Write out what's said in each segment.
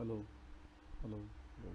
Hello hello hello.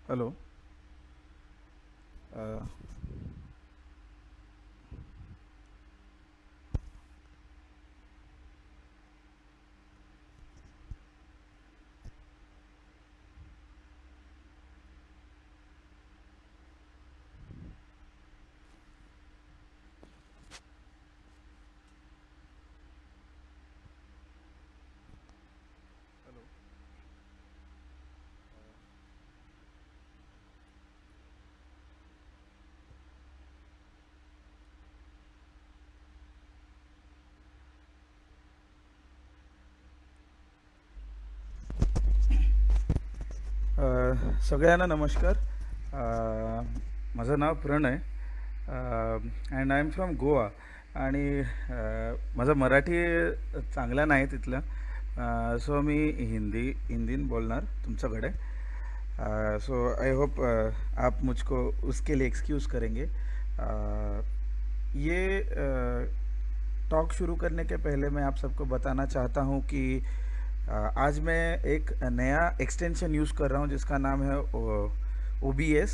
Hello. Uh, hello. सगळ्यांना नमस्कार. माझं नाव Pranay and I am from Goa. आणि माझं मराठी चांगला नाही तिथलं, सो मी हिंदीन बोलणार तुमच्याकडे. सो आई होप आप मुझको उसके लिए एक्सक्यूज़ करेंगे. ये टॉक शुरू करने के पहले मैं आप सबको बताना चाहता हूँ कि आज मैं एक नया एक्सटेंशन यूज़ कर रहा हूँ जिसका नाम है OBS,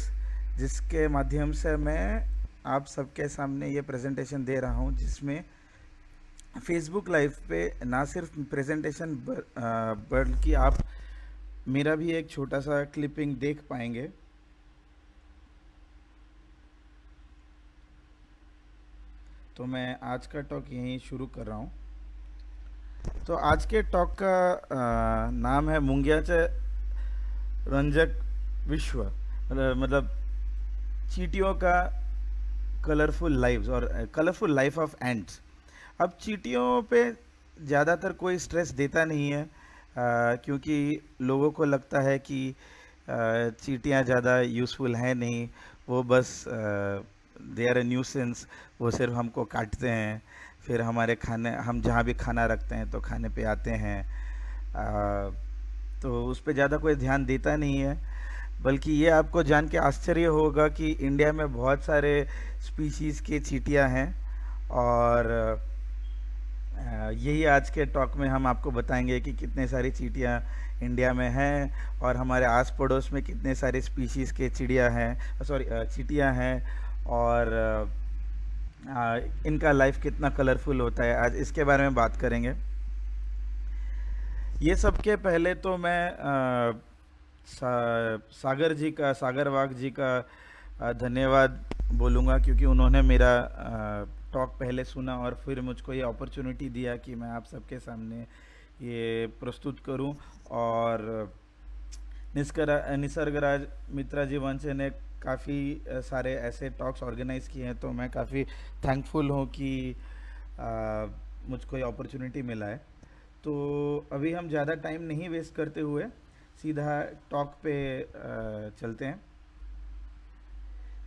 जिसके माध्यम से मैं आप सबके सामने ये प्रेजेंटेशन दे रहा हूँ, जिसमें फेसबुक लाइव पे ना सिर्फ प्रेजेंटेशन बल्कि आप मेरा भी एक छोटा सा क्लिपिंग देख पाएंगे. तो मैं आज का टॉक यहीं शुरू कर रहा हूँ. तो आज के टॉक का नाम है मुंगियाचे रंजक विश्व, मतलब चींटियों का कलरफुल लाइव्स और कलरफुल लाइफ ऑफ एंट्स. अब चींटियों पे ज़्यादातर कोई स्ट्रेस देता नहीं है, क्योंकि लोगों को लगता है कि चींटियाँ ज़्यादा यूज़फुल हैं नहीं. वो बस दे आर ए न्यूसेंस. वो सिर्फ हमको काटते हैं, फिर हमारे खाने, हम जहाँ भी खाना रखते हैं तो खाने पे आते हैं। आ, तो उस पे ज़्यादा कोई ध्यान देता नहीं है। बल्कि ये आपको जान के आश्चर्य होगा कि इंडिया में बहुत सारे स्पीशीज़ की चींटियां हैं। और यही आज के टॉक में हम आपको बताएंगे कि कितने सारी चींटियां इंडिया में हैं और हमारे आस पड़ोस में कितने सारे स्पीशीज़ के चिड़िया हैं, सॉरी चींटियां हैं। और इनका लाइफ कितना कलरफुल होता है, आज इसके बारे में बात करेंगे। ये सबके पहले तो मैं सागर वाग जी का धन्यवाद बोलूँगा, क्योंकि उन्होंने मेरा टॉक पहले सुना और फिर मुझको ये अपॉर्चुनिटी दिया कि मैं आप सबके सामने ये प्रस्तुत करूं। और निसर्गराज मित्रा जी वंश ने काफ़ी सारे ऐसे टॉक्स ऑर्गेनाइज किए हैं, तो मैं काफ़ी थैंकफुल हूँ कि मुझको ये अपॉर्चुनिटी मिला है। तो अभी हम ज़्यादा टाइम नहीं वेस्ट करते हुए सीधा टॉक पे चलते हैं।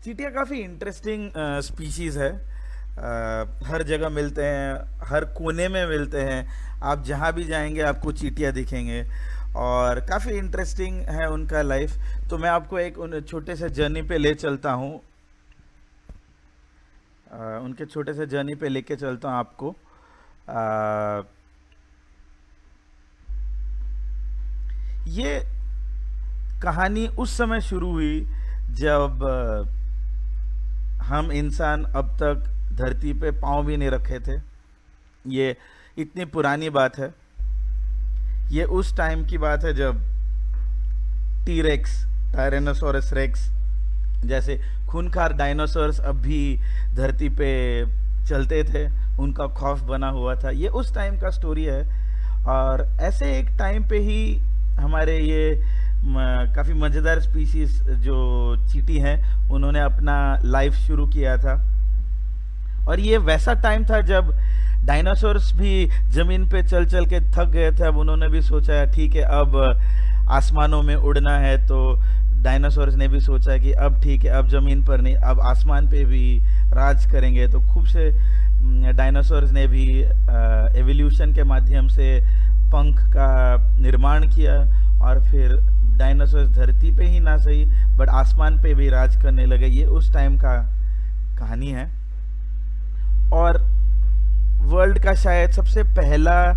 चींटियाँ काफ़ी इंटरेस्टिंग स्पीशीज़ है। हर जगह मिलते हैं, हर कोने में मिलते हैं। आप जहाँ भी जाएंगे आपको चींटियाँ दिखेंगे और काफ़ी इंटरेस्टिंग है उनका लाइफ। तो मैं आपको एक उन छोटे से जर्नी पे ले चलता हूँ, उनके छोटे से जर्नी पे लेके चलता हूँ आपको। ये कहानी उस समय शुरू हुई जब हम इंसान अब तक धरती पे पाँव भी नहीं रखे थे। ये इतनी पुरानी बात है। ये उस टाइम की बात है जब टीरेक्स, टायरेनोसोरस रेक्स जैसे खूंखार डायनासोर्स अब भी धरती पे चलते थे, उनका खौफ बना हुआ था। ये उस टाइम का स्टोरी है। और ऐसे एक टाइम पे ही हमारे ये काफ़ी मज़ेदार स्पीशीज जो चींटी हैं उन्होंने अपना लाइफ शुरू किया था। और ये वैसा टाइम था जब डायनासोर्स भी ज़मीन पे चल चल के थक गए थे। अब उन्होंने भी सोचा ठीक है अब आसमानों में उड़ना है, तो डायनासोर्स ने भी सोचा कि अब ठीक है अब ज़मीन पर नहीं, अब आसमान पे भी राज करेंगे। तो खूब से डायनासोर्स ने भी एवोल्यूशन के माध्यम से पंख का निर्माण किया और फिर डायनासोर्स धरती पे ही ना सही बट आसमान पे भी राज करने लगे। ये उस टाइम का कहानी है। और वर्ल्ड का शायद सबसे पहला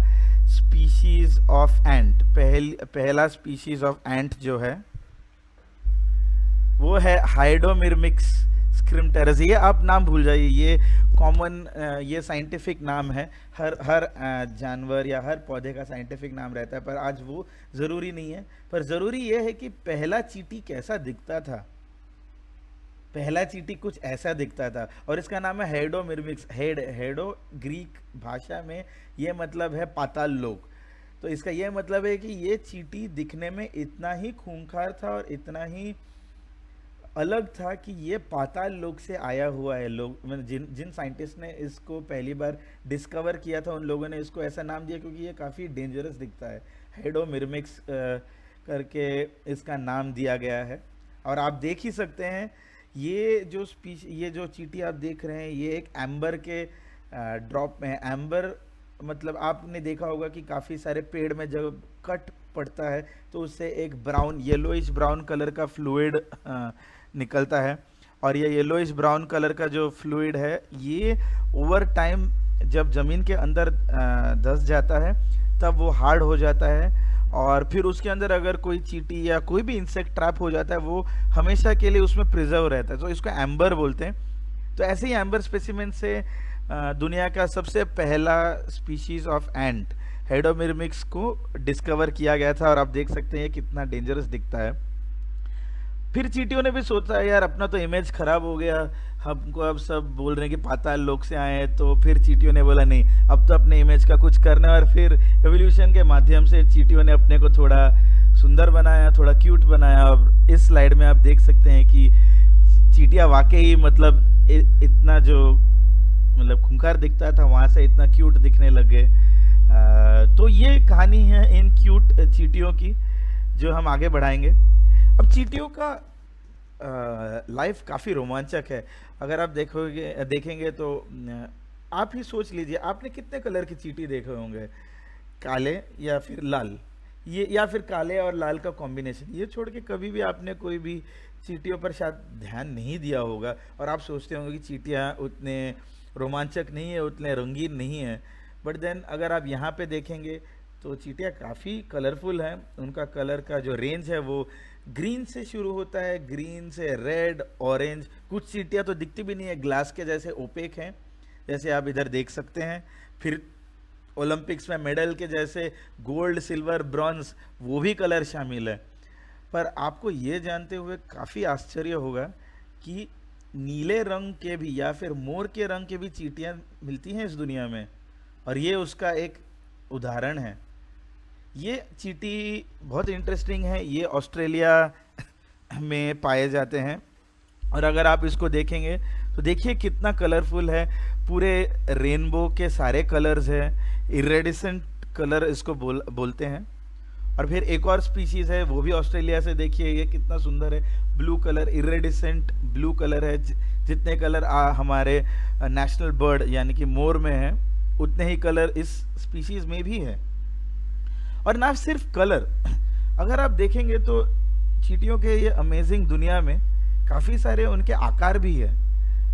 स्पीशीज ऑफ एंट, पहला स्पीशीज ऑफ एंट जो है वो है हाइडोमिर्मिक्स स्क्रिमटेरस। ये आप नाम भूल जाइए, ये कॉमन, ये साइंटिफिक नाम है। हर जानवर या हर पौधे का साइंटिफिक नाम रहता है, पर आज वो ज़रूरी नहीं है। पर ज़रूरी ये है कि पहला चींटी कैसा दिखता था। पहला चींटी कुछ ऐसा दिखता था और इसका नाम है हेडोमिर्मिक्स। हेडो ग्रीक भाषा में ये मतलब है पाताल लोक। तो इसका ये मतलब है कि ये चींटी दिखने में इतना ही खूंखार था और इतना ही अलग था कि ये पाताल लोक से आया हुआ है। लोग मतलब जिन साइंटिस्ट ने इसको पहली बार डिस्कवर किया था उन लोगों ने इसको ऐसा नाम दिया क्योंकि ये काफ़ी डेंजरस दिखता है। हेडोमिर्मिक्स करके इसका नाम दिया गया है। और आप देख ही सकते हैं ये जो चींटी आप देख रहे हैं ये एक एम्बर के ड्रॉप में है। एम्बर मतलब आपने देखा होगा कि काफ़ी सारे पेड़ में जब कट पड़ता है तो उससे एक ब्राउन, येलोइश ब्राउन कलर का फ्लूइड निकलता है। और ये येलोइश ब्राउन कलर का जो फ्लूइड है ये ओवर टाइम जब ज़मीन के अंदर धंस जाता है तब वो हार्ड हो जाता है और फिर उसके अंदर अगर कोई चींटी या कोई भी इंसेक्ट ट्रैप हो जाता है वो हमेशा के लिए उसमें प्रिजर्व रहता है। तो इसको एम्बर बोलते हैं। तो ऐसे ही एम्बर स्पेसिमेन से दुनिया का सबसे पहला स्पीशीज ऑफ एंट हेडोमिर्मिक्स को डिस्कवर किया गया था। और आप देख सकते हैं कितना डेंजरस दिखता है। फिर चींटियों ने भी सोचा यार अपना तो इमेज खराब हो गया, हमको अब सब बोल रहे हैं कि पाताल लोक से आए हैं। तो फिर चींटियों ने बोला नहीं, अब तो अपने इमेज का कुछ करना है। और फिर एवोल्यूशन के माध्यम से चींटियों ने अपने को थोड़ा सुंदर बनाया, थोड़ा क्यूट बनाया। अब इस स्लाइड में आप देख सकते हैं कि चींटियाँ वाकई मतलब इतना जो मतलब खूंखार दिखता था वहाँ से इतना क्यूट दिखने लग गए। तो ये कहानी है इन क्यूट चींटियों की जो हम आगे बढ़ाएंगे। अब चींटियों का लाइफ काफ़ी रोमांचक है। अगर आप देखेंगे तो आप ही सोच लीजिए, आपने कितने कलर की चींटी देखे होंगे, काले या फिर लाल, ये या फिर काले और लाल का कॉम्बिनेशन, ये छोड़ के कभी भी आपने कोई भी चींटियों पर शायद ध्यान नहीं दिया होगा। और आप सोचते होंगे कि चींटियाँ उतने रोमांचक नहीं है, उतने रंगीन नहीं है। बट देन अगर आप यहाँ पे देखेंगे तो चींटियाँ काफ़ी कलरफुल हैं। उनका कलर का जो रेंज है वो ग्रीन से शुरू होता है, ग्रीन से रेड, ऑरेंज। कुछ चींटियाँ तो दिखती भी नहीं है, ग्लास के जैसे ओपेक हैं, जैसे आप इधर देख सकते हैं। फिर ओलंपिक्स में मेडल के जैसे गोल्ड, सिल्वर, ब्रॉन्ज, वो भी कलर शामिल है। पर आपको ये जानते हुए काफ़ी आश्चर्य होगा कि नीले रंग के भी या फिर मोर के रंग के भी चींटियाँ मिलती हैं इस दुनिया में, और ये उसका एक उदाहरण है। ये चींटी बहुत इंटरेस्टिंग है, ये ऑस्ट्रेलिया में पाए जाते हैं। और अगर आप इसको देखेंगे तो देखिए कितना कलरफुल है, पूरे रेनबो के सारे कलर्स हैं, इरेडिसेंट कलर इसको बोलते हैं। और फिर एक और स्पीशीज है, वो भी ऑस्ट्रेलिया से, देखिए ये कितना सुंदर है, ब्लू कलर, इरेडिसेंट ब्लू कलर है। जितने कलर हमारे नेशनल बर्ड यानी कि मोर में है, उतने ही कलर इस स्पीशीज में भी है। और ना सिर्फ कलर, अगर आप देखेंगे तो चींटियों के ये अमेजिंग दुनिया में काफ़ी सारे उनके आकार भी है।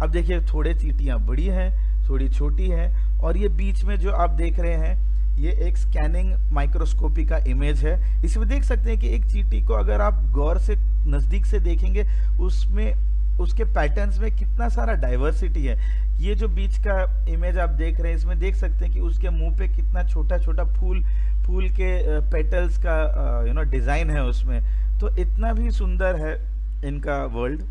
अब देखिए, थोड़े चींटियाँ बड़ी हैं, थोड़ी छोटी हैं, और ये बीच में जो आप देख रहे हैं ये एक स्कैनिंग माइक्रोस्कोपी का इमेज है। इसमें देख सकते हैं कि एक चींटी को अगर आप गौर से नज़दीक से देखेंगे, उसमें उसके पैटर्न्स में कितना सारा डाइवर्सिटी है। ये जो बीच का इमेज आप देख रहे हैं, इसमें देख सकते हैं कि उसके मुंह पे कितना छोटा छोटा फूल के पेटल्स का डिज़ाइन है उसमें। तो इतना भी सुंदर है इनका वर्ल्ड।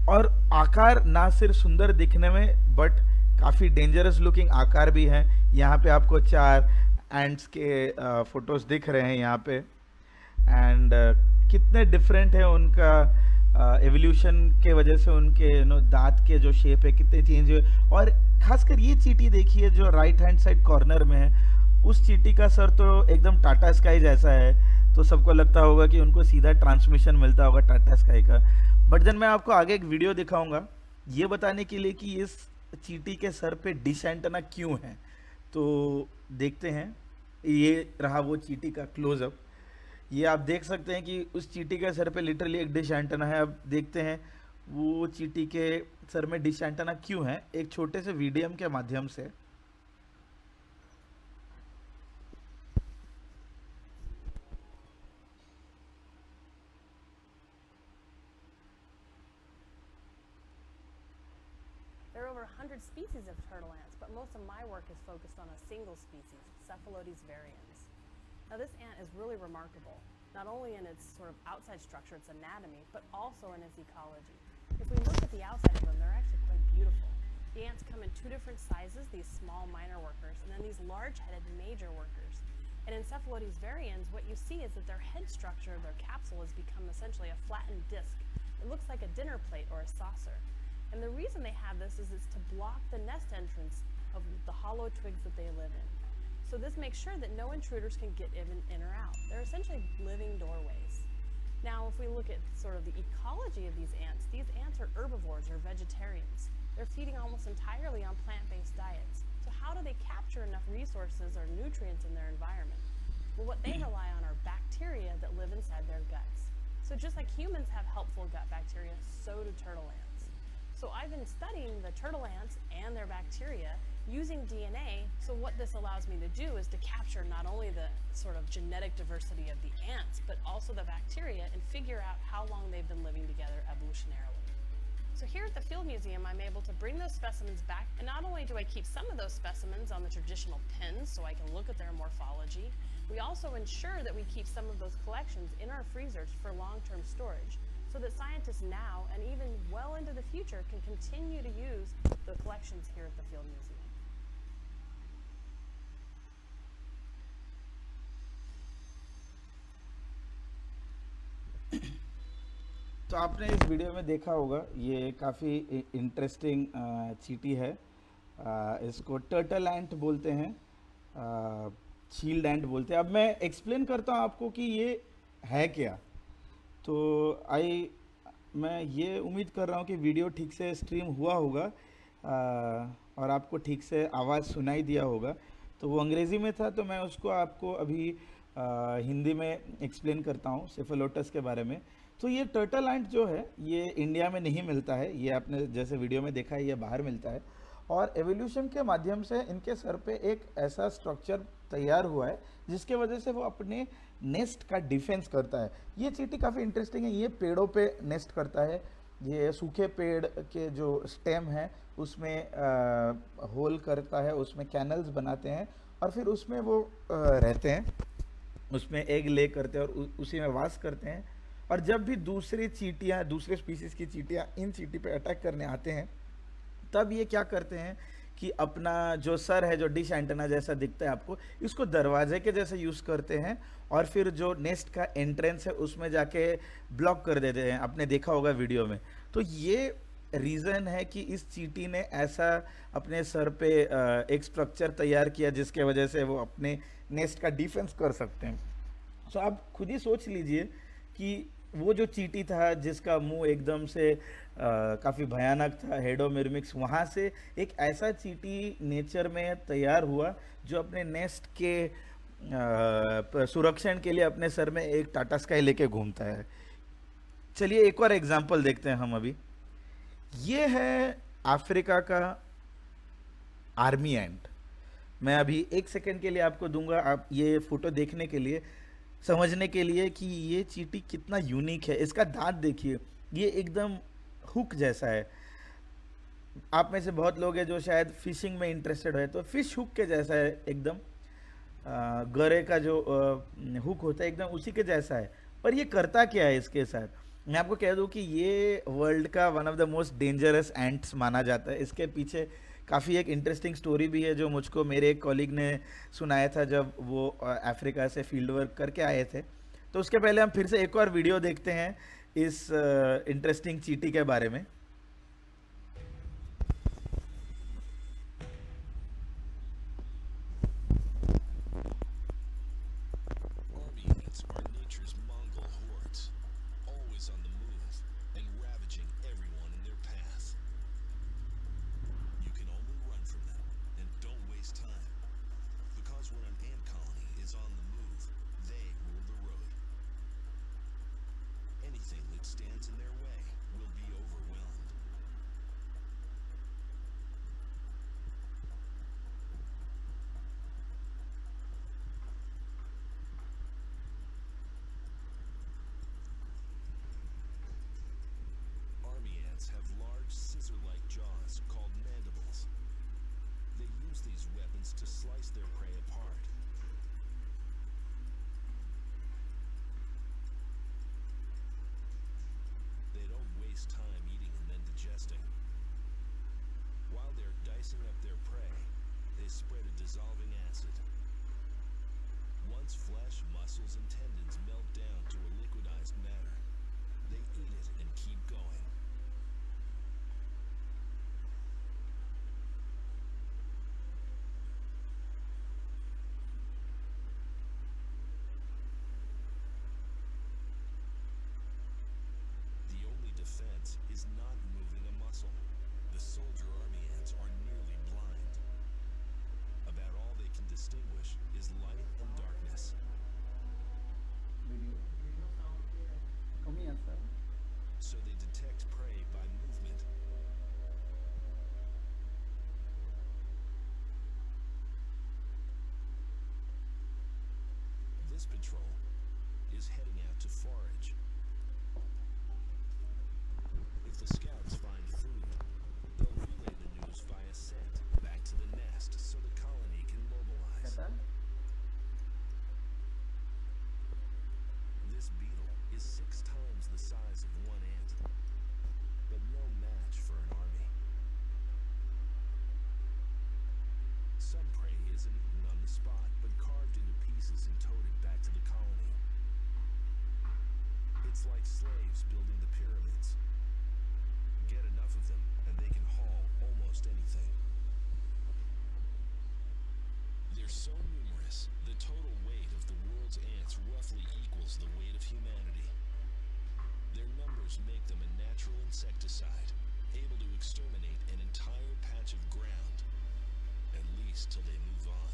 और आकार ना सिर्फ सुंदर दिखने में, बट काफ़ी डेंजरस लुकिंग आकार भी हैं। यहाँ पे आपको 4 एंड्स के फोटोज दिख रहे हैं यहाँ पे। एंड कितने डिफरेंट है उनका एवोल्यूशन के वजह से, उनके दांत के जो शेप है कितने चेंज हुए। और खासकर ये चींटी देखिए जो राइट हैंड साइड कॉर्नर में है, उस चींटी का सर तो एकदम टाटा स्काई जैसा है। तो सबको लगता होगा कि उनको सीधा ट्रांसमिशन मिलता होगा टाटा स्काई का। बट देन मैं आपको आगे एक वीडियो दिखाऊंगा ये बताने के लिए कि इस चींटी के सर पे डिश एंटेना क्यों है। तो देखते हैं, ये रहा वो चींटी का क्लोजअप। ये आप देख सकते हैं कि उस चींटी के सर पे लिटरली एक डिश एंटेना है। अब देखते हैं वो चींटी के सर में डिश एंटेना क्यों है, एक छोटे से वीडियो के माध्यम से। There are over 100 species of turtle ants, but most of my work is focused on a single species, Cephalotes varians. Now this ant is really remarkable, not only in its sort of outside structure, its anatomy, but also in its ecology. If we look at the outside of them, they're actually quite beautiful. The ants come in 2 different sizes, these small minor workers, and then these large-headed major workers. And in Cephalotes varians, what you see is that their head structure, their capsule, has become essentially a flattened disc. It looks like a dinner plate or a saucer. And the reason they have this is it's to block the nest entrance of the hollow twigs that they live in. So this makes sure that no intruders can get in or out. They're essentially living doorways. Now, if we look at sort of the ecology of these ants are herbivores or vegetarians. They're feeding almost entirely on plant-based diets. So how do they capture enough resources or nutrients in their environment? Well, what they rely on are bacteria that live inside their guts. So just like humans have helpful gut bacteria, so do turtle ants. So I've been studying the turtle ants and their bacteria using DNA. So what this allows me to do is to capture not only the sort of genetic diversity of the ants, but also the bacteria, and figure out how long they've been living together evolutionarily. So here at the Field Museum, I'm able to bring those specimens back, and not only do I keep some of those specimens on the traditional pins so I can look at their morphology, we also ensure that we keep some of those collections in our freezers for long-term storage, so that scientists now and even well into the future can continue to use the collections here at the Field Museum. तो आपने इस video में देखा होगा, ये काफ़ी interesting चींटी है। इसको टर्टल एंट बोलते हैं, शील्ड एंट बोलते हैं। अब मैं एक्सप्लेन करता हूँ आपको कि ये है क्या। तो मैं ये उम्मीद कर रहा हूँ कि वीडियो ठीक से स्ट्रीम हुआ होगा। और आपको ठीक से आवाज़ सुनाई दिया होगा, तो वो अंग्रेज़ी में था, तो मैं उसको आपको अभी हिंदी में एक्सप्लेन करता हूँ सेफलोटस के बारे में। तो ये टर्टल एंट जो है ये इंडिया में नहीं मिलता है, ये आपने जैसे वीडियो में देखा है ये बाहर मिलता है, और एवोल्यूशन के माध्यम से इनके सर पे एक ऐसा स्ट्रक्चर तैयार हुआ है जिसके वजह से वो अपने नेस्ट का डिफेंस करता है। ये चींटी काफ़ी इंटरेस्टिंग है, ये पेड़ों पे नेस्ट करता है, ये सूखे पेड़ के जो स्टेम है उसमें होल करता है, उसमें कैनल्स बनाते हैं और फिर उसमें वो रहते हैं, उसमें एग ले करते हैं और उसी में वास करते हैं। और जब भी दूसरी चींटियाँ, दूसरे स्पीसीज की चींटियाँ इन चींटी पे अटैक करने आते हैं, तब ये क्या करते हैं कि अपना जो सर है, जो डिश एंटेना जैसा दिखता है आपको, इसको दरवाजे के जैसे यूज़ करते हैं और फिर जो नेस्ट का एंट्रेंस है उसमें जाके ब्लॉक कर देते हैं, आपने देखा होगा वीडियो में। तो ये रीज़न है कि इस चींटी ने ऐसा अपने सर पे एक स्ट्रक्चर तैयार किया जिसके वजह से वो अपने नेस्ट का डिफेंस कर सकते हैं। सो आप खुद ही सोच लीजिए कि वो जो चींटी था जिसका मुंह एकदम से काफ़ी भयानक था, हेडोमिर्मिक्स, वहाँ से एक ऐसा चींटी नेचर में तैयार हुआ जो अपने नेस्ट के सुरक्षण के लिए अपने सर में एक टाटा स्काई लेके घूमता है। चलिए एक और एग्जांपल देखते हैं हम अभी। ये है अफ्रीका का आर्मी एंट। मैं अभी एक सेकंड के लिए आपको दूंगा, आप ये फोटो देखने के लिए, समझने के लिए कि ये चींटी कितना यूनिक है। इसका दांत देखिए, ये एकदम हुक जैसा है। आप में से बहुत लोग हैं जो शायद फिशिंग में इंटरेस्टेड है, तो फिश हुक के जैसा है एकदम। गरे का जो हुक होता है एकदम उसी के जैसा है। पर ये करता क्या है इसके साथ, मैं आपको कह दूं कि ये वर्ल्ड का one of the most dangerous ants माना जाता है। इसके पीछे काफ़ी एक इंटरेस्टिंग स्टोरी भी है जो मुझको मेरे एक कॉलीग ने सुनाया था जब वो अफ्रीका से फील्ड वर्क करके आए थे। तो उसके पहले हम फिर से एक और वीडियो देखते हैं इस इंटरेस्टिंग चींटी के बारे में। Army ants are nature's Mongol hordes, always on the move and ravaging everyone in their path. You can only run from them and don't waste time, because when an ant colony is on the move, they rule the road. Anything that stands in their way will be overwhelmed. Army ants have large scissor-like jaws called mandibles. They use these weapons to slice their prey apart. They don't waste time eating and then digesting. While they're dicing up their prey, they spread a dissolving acid. Once flesh, muscles, and tendons melt down to a liquidized matter, they eat it and keep going. The only defense is not moving a muscle. The soldier army ants are nearly blind. About all they can distinguish is light and darkness. So they detect prey by movement. This patrol is heading out to forage. If the scouts find food, they'll relay the news via scent back to the nest so the colony can mobilize. This beetle is 6 times the size of one ant, but no match for an army. Some prey isn't eaten on the spot, but carved into pieces and toted back to the colony. It's like slaves building the pyramids. Get face till they move on.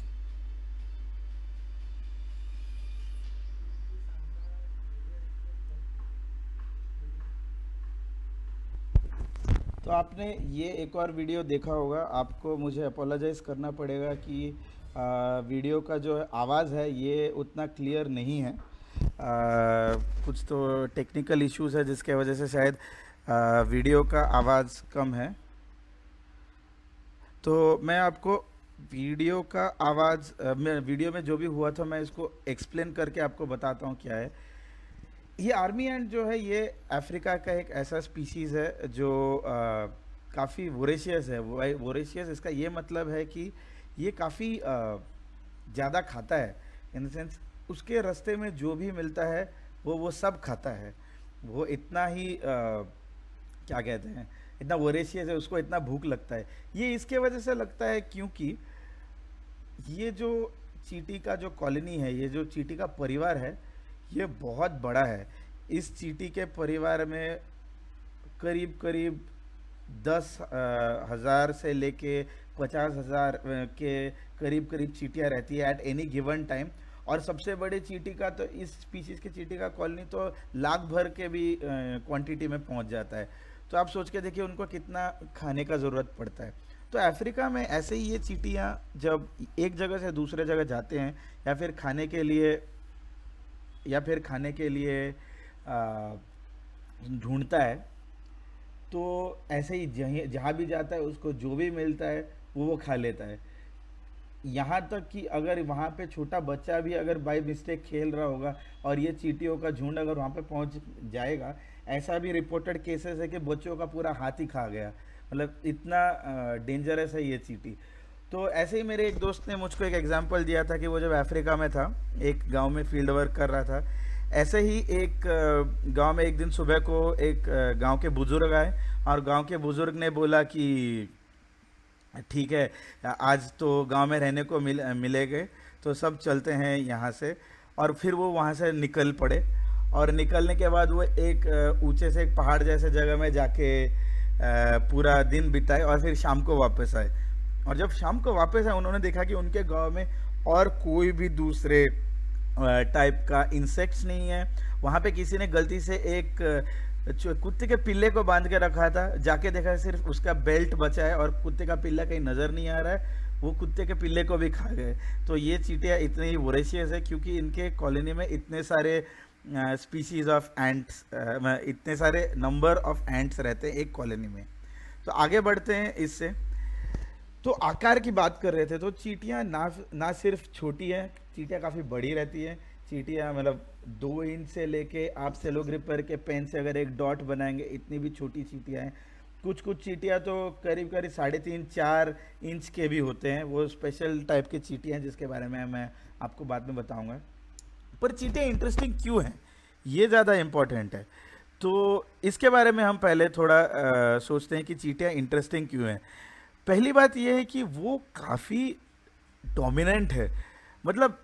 तो आपने ये एक और video देखा होगा, आपको मुझे apologise करना पड़ेगा कि वीडियो का जो आवाज़ है ये उतना क्लियर नहीं है। कुछ तो टेक्निकल इश्यूज है जिसके वजह से शायद वीडियो का आवाज़ कम है। तो मैं आपको वीडियो का आवाज़ वीडियो में जो भी हुआ था मैं इसको एक्सप्लेन करके आपको बताता हूँ क्या है। ये आर्मी एंट जो है ये अफ्रीका का एक ऐसा स्पीशीज़ है जो काफ़ी वोरेशियस है। वोरेशियस इसका ये मतलब है कि ये काफ़ी ज़्यादा खाता है, इन द सेंस उसके रास्ते में जो भी मिलता है वो सब खाता है। वो इतना ही क्या कहते हैं, इतना वोरेशियस है, उसको इतना भूख लगता है। ये इसके वजह से लगता है क्योंकि ये जो चींटी का जो कॉलोनी है, ये जो चींटी का परिवार है, ये बहुत बड़ा है। इस चींटी के परिवार में करीब करीब 10,000 से लेके 50,000 के करीब करीब चींटियाँ रहती है एट एनी गिवन टाइम। और सबसे बड़े चींटी का तो इस स्पीशीज़ के चींटी का कॉलोनी तो लाख भर के भी क्वांटिटी में पहुंच जाता है। तो आप सोच के देखिए उनको कितना खाने का ज़रूरत पड़ता है। तो अफ्रीका में ऐसे ही ये चींटियाँ जब एक जगह से दूसरे जगह जाते हैं या फिर खाने के लिए ढूंढता है, तो ऐसे ही जहाँ भी जाता है उसको जो भी मिलता है वो खा लेता है। यहाँ तक कि अगर वहाँ पे छोटा बच्चा भी अगर बाय मिस्टेक खेल रहा होगा और ये चींटियों का झुंड अगर वहाँ पे पहुँच जाएगा, ऐसा भी रिपोर्टेड केसेस है कि बच्चों का पूरा हाथ ही खा गया। मतलब इतना डेंजरस है ये चींटी। तो ऐसे ही मेरे एक दोस्त ने मुझको एक एग्जांपल दिया था कि वो जब अफ्रीका में था, एक गांव में फील्ड वर्क कर रहा था। ऐसे ही एक गांव में एक दिन सुबह को एक गांव के बुजुर्ग आए और गांव के बुजुर्ग ने बोला कि ठीक है, आज तो गांव में रहने को मिलेंगे, तो सब चलते हैं यहाँ से। और फिर वो वहाँ से निकल पड़े और निकलने के बाद वो एक ऊंचे से एक पहाड़ जैसे जगह में जाके पूरा दिन बिताए और फिर शाम को वापस आए। और जब शाम को वापस आए उन्होंने देखा कि उनके गांव में और कोई भी दूसरे टाइप का इंसेक्ट्स नहीं है। वहाँ पे किसी ने गलती से एक कुत्ते के पिल्ले को बांध के रखा था, जाके देखा सिर्फ उसका बेल्ट बचा है और कुत्ते का पिल्ला कहीं नज़र नहीं आ रहा है, वो कुत्ते के पिल्ले को भी खा गए। तो ये चींटियाँ इतनी ही वोरेशियस है क्योंकि इनके कॉलोनी में इतने सारे स्पीशीज़ ऑफ एंट्स, इतने सारे नंबर ऑफ एंट्स रहते हैं एक कॉलोनी में। तो आगे बढ़ते हैं इससे। तो आकार की बात कर रहे थे, तो चींटियाँ ना सिर्फ छोटी हैं, चींटियाँ काफ़ी बड़ी रहती हैं। चींटियाँ मतलब 2 इंच से लेके आप सेलो ग्रिपर के पेन से अगर एक डॉट बनाएंगे, इतनी भी छोटी चींटियाँ हैं। कुछ चींटियाँ तो करीब 3.5-4 इंच के भी होते हैं। वो स्पेशल टाइप की चींटियाँ हैं जिसके बारे में मैं आपको बाद में बताऊँगा। पर चींटियाँ इंटरेस्टिंग क्यों हैं, ये ज़्यादा इम्पोर्टेंट है। तो इसके बारे में हम पहले थोड़ा सोचते हैं कि चींटियाँ इंटरेस्टिंग क्यों हैं। पहली बात यह है कि वो काफ़ी डोमिनेंट है। मतलब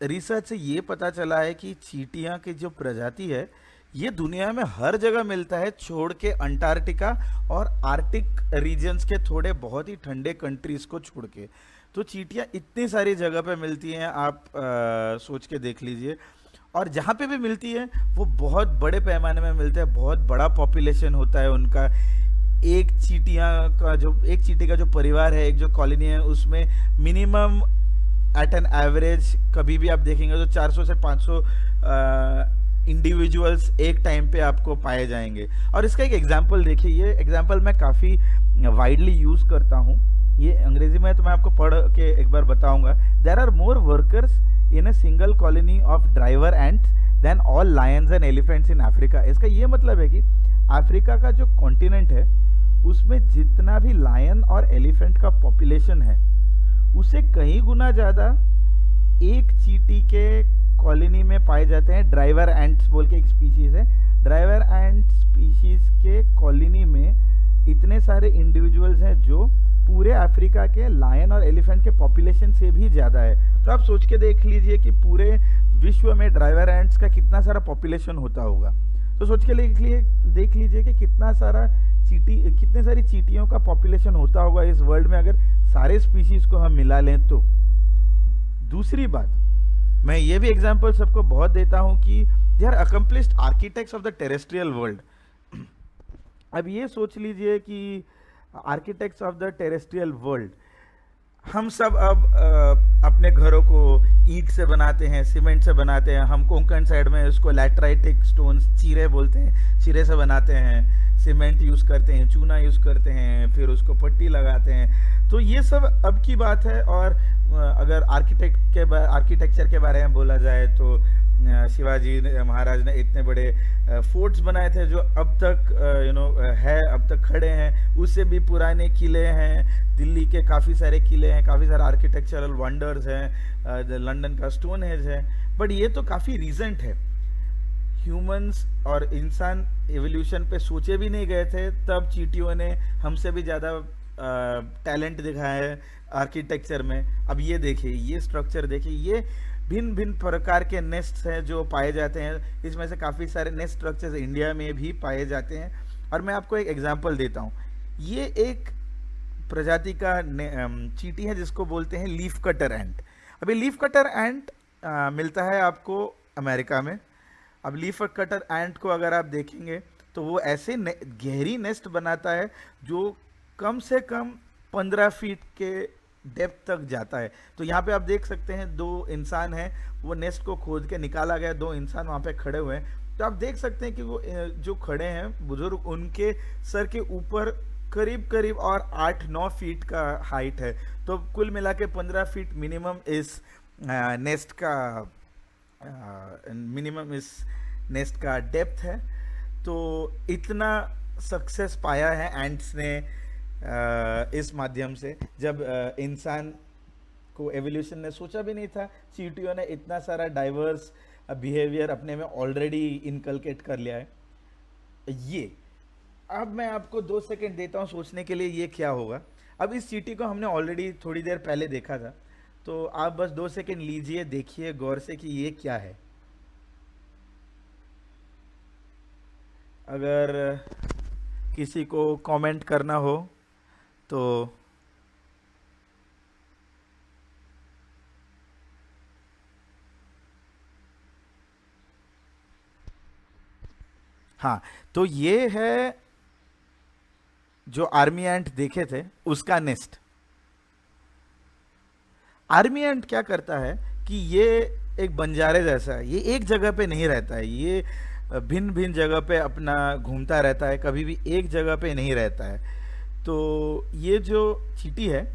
रिसर्च से ये पता चला है कि चींटियाँ की जो प्रजाति है ये दुनिया में हर जगह मिलता है, छोड़ के अंटार्कटिका और आर्कटिक रीजन्स के थोड़े बहुत ही ठंडे कंट्रीज़ को छोड़ के। तो चींटियाँ इतनी सारी जगह पे मिलती हैं, आप सोच के देख लीजिए। और जहाँ पे भी मिलती है वो बहुत बड़े पैमाने में मिलते हैं, बहुत बड़ा पॉपुलेशन होता है उनका। एक चींटी का जो परिवार है, एक जो कॉलोनी है, उसमें मिनिमम एट एन एवरेज कभी भी आप देखेंगे तो 400 से 500 इंडिविजुअल्स एक टाइम पे आपको पाए जाएंगे। और इसका एक एग्जांपल देखिए, ये एग्जांपल मैं काफ़ी वाइडली यूज़ करता हूँ। ये अंग्रेजी में है तो मैं आपको पढ़ के एक बार बताऊंगा। There are more workers in a single colony of driver ants than all lions and elephants in Africa. इसका ये मतलब है कि अफ्रीका का जो कॉन्टिनेंट है उसमें जितना भी लायन और एलिफेंट का पॉपुलेशन है उससे कई गुना ज़्यादा एक चींटी के कॉलोनी में पाए जाते हैं। ड्राइवर एंट्स बोल के एक स्पीशीज़ है, ड्राइवर एंट स्पीशीज़ के कॉलोनी में इतने सारे इंडिविजुअल्स हैं जो पूरे अफ्रीका के लायन और एलिफेंट के पॉपुलेशन से भी ज़्यादा है। तो आप सोच के देख लीजिए कि पूरे विश्व में ड्राइवर एंट्स का कितना सारा पॉपुलेशन होता होगा। तो सोच के देख लीजिए कि कितना सारा कितने सारी चींटियों का पॉपुलेशन होता होगा इस वर्ल्ड में अगर सारे स्पीशीज को हम मिला लें तो। दूसरी बात, मैं ये भी एग्जांपल सबको बहुत देता हूं कि they are accomplished architects of the terrestrial world. अब ये सोच लीजिए कि architects of the terrestrial world, हम सब अब अपने घरों को ईंट से बनाते हैं, सीमेंट से बनाते हैं। हम कोंकण साइड में उसको लैटराइटिक स्टोन्स, चीरे बोलते हैं, चीरे से बनाते हैं। सीमेंट यूज़ करते हैं, चूना यूज़ करते हैं, फिर उसको पट्टी लगाते हैं। तो ये सब अब की बात है। और अगर आर्किटेक्चर के बारे में बोला जाए तो शिवाजी महाराज ने इतने बड़े फोर्ट्स बनाए थे जो अब तक अब तक खड़े हैं। उससे भी पुराने किले हैं, दिल्ली के काफ़ी सारे किले हैं, काफ़ी सारे आर्किटेक्चरल वंडर्स हैं, लंदन का स्टोन हेज है। बट ये तो काफ़ी रीसेंट है। ह्यूमंस और इंसान एवोल्यूशन पे सोचे भी नहीं गए थे, तब चींटियों ने हमसे भी ज़्यादा टैलेंट दिखाया है आर्किटेक्चर में। अब ये देखिए, ये स्ट्रक्चर देखिए, ये भिन्न भिन्न प्रकार के नेस्ट्स हैं जो पाए जाते हैं। इसमें से काफ़ी सारे नेस्ट स्ट्रक्चर्स इंडिया में भी पाए जाते हैं। और मैं आपको एक एग्जांपल देता हूँ। ये एक प्रजाति का चींटी है जिसको बोलते हैं लीफ कटर एंट। अभी लीफ कटर एंट मिलता है आपको अमेरिका में। अब लीफ कटर एंट को अगर आप देखेंगे तो वो ऐसे गहरी नेस्ट बनाता है जो कम से कम 15 फीट के डेप्थ तक जाता है। तो यहाँ पे आप देख सकते हैं 2 इंसान हैं, वो नेस्ट को खोद के निकाला गया, 2 इंसान वहाँ पे खड़े हुए हैं। तो आप देख सकते हैं कि वो जो खड़े हैं बुजुर्ग, उनके सर के ऊपर करीब करीब और 8-9 फीट का हाइट है। तो कुल मिला के 15 फीट मिनिमम इस नेस्ट का डेप्थ है। तो इतना सक्सेस पाया है एंट्स ने इस माध्यम से, जब इंसान को एवोल्यूशन ने सोचा भी नहीं था। चींटियों ने इतना सारा डाइवर्स बिहेवियर अपने में ऑलरेडी इनकलकेट कर लिया है। ये अब मैं आपको 2 सेकंड देता हूँ सोचने के लिए, ये क्या होगा। अब इस चींटी को हमने ऑलरेडी थोड़ी देर पहले देखा था, तो आप बस 2 सेकंड लीजिए, देखिए गौर से कि ये क्या है। अगर किसी को कमेंट करना हो तो हाँ, तो ये है जो आर्मी एंट देखे थे उसका नेस्ट। आर्मी एंट क्या करता है कि ये एक बंजारे जैसा है, ये एक जगह पे नहीं रहता है, ये भिन्न भिन्न जगह पे अपना घूमता रहता है, कभी भी एक जगह पे नहीं रहता है। तो ये जो चींटी है,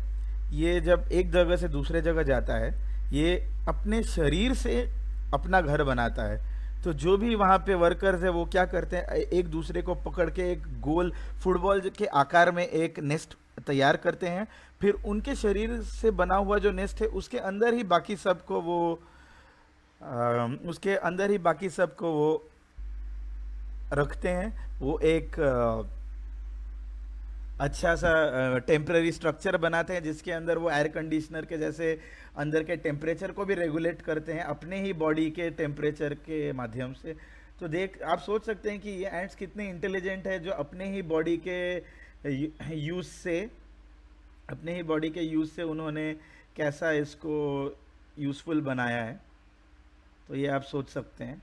ये जब एक जगह से दूसरे जगह जाता है, ये अपने शरीर से अपना घर बनाता है। तो जो भी वहाँ पे वर्कर्स है वो क्या करते हैं, एक दूसरे को पकड़ के एक गोल फुटबॉल के आकार में एक नेस्ट तैयार करते हैं। फिर उनके शरीर से बना हुआ जो नेस्ट है उसके अंदर ही बाकी सबको वो रखते हैं। वो एक अच्छा सा टेम्पररी स्ट्रक्चर बनाते हैं जिसके अंदर वो एयर कंडीशनर के जैसे अंदर के टेम्परेचर को भी रेगुलेट करते हैं अपने ही बॉडी के टेम्परेचर के माध्यम से। तो आप सोच सकते हैं कि ये एंट्स कितने इंटेलिजेंट है जो अपने ही बॉडी के यूज़ से उन्होंने कैसा इसको यूज़फुल बनाया है। तो ये आप सोच सकते हैं।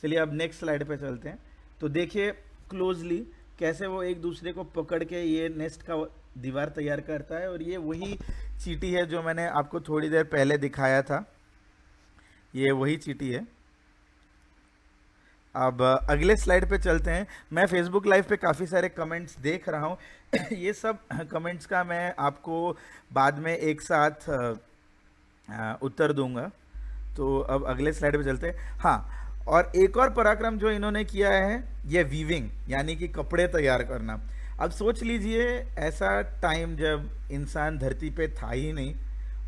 चलिए अब नेक्स्ट स्लाइड पे चलते हैं। तो देखिए क्लोजली कैसे वो एक दूसरे को पकड़ के ये नेस्ट का दीवार तैयार करता है। और ये वही चींटी है जो मैंने आपको थोड़ी देर पहले दिखाया था, ये वही चींटी है। अब अगले स्लाइड पे चलते हैं। मैं फेसबुक लाइव पे काफ़ी सारे कमेंट्स देख रहा हूँ ये सब कमेंट्स का मैं आपको बाद में एक साथ उत्तर दूंगा। तो अब अगले स्लाइड पे चलते हैं। हाँ, और एक और पराक्रम जो इन्होंने किया है ये वीविंग, यानी कि कपड़े तैयार करना। अब सोच लीजिए ऐसा टाइम जब इंसान धरती पे था ही नहीं,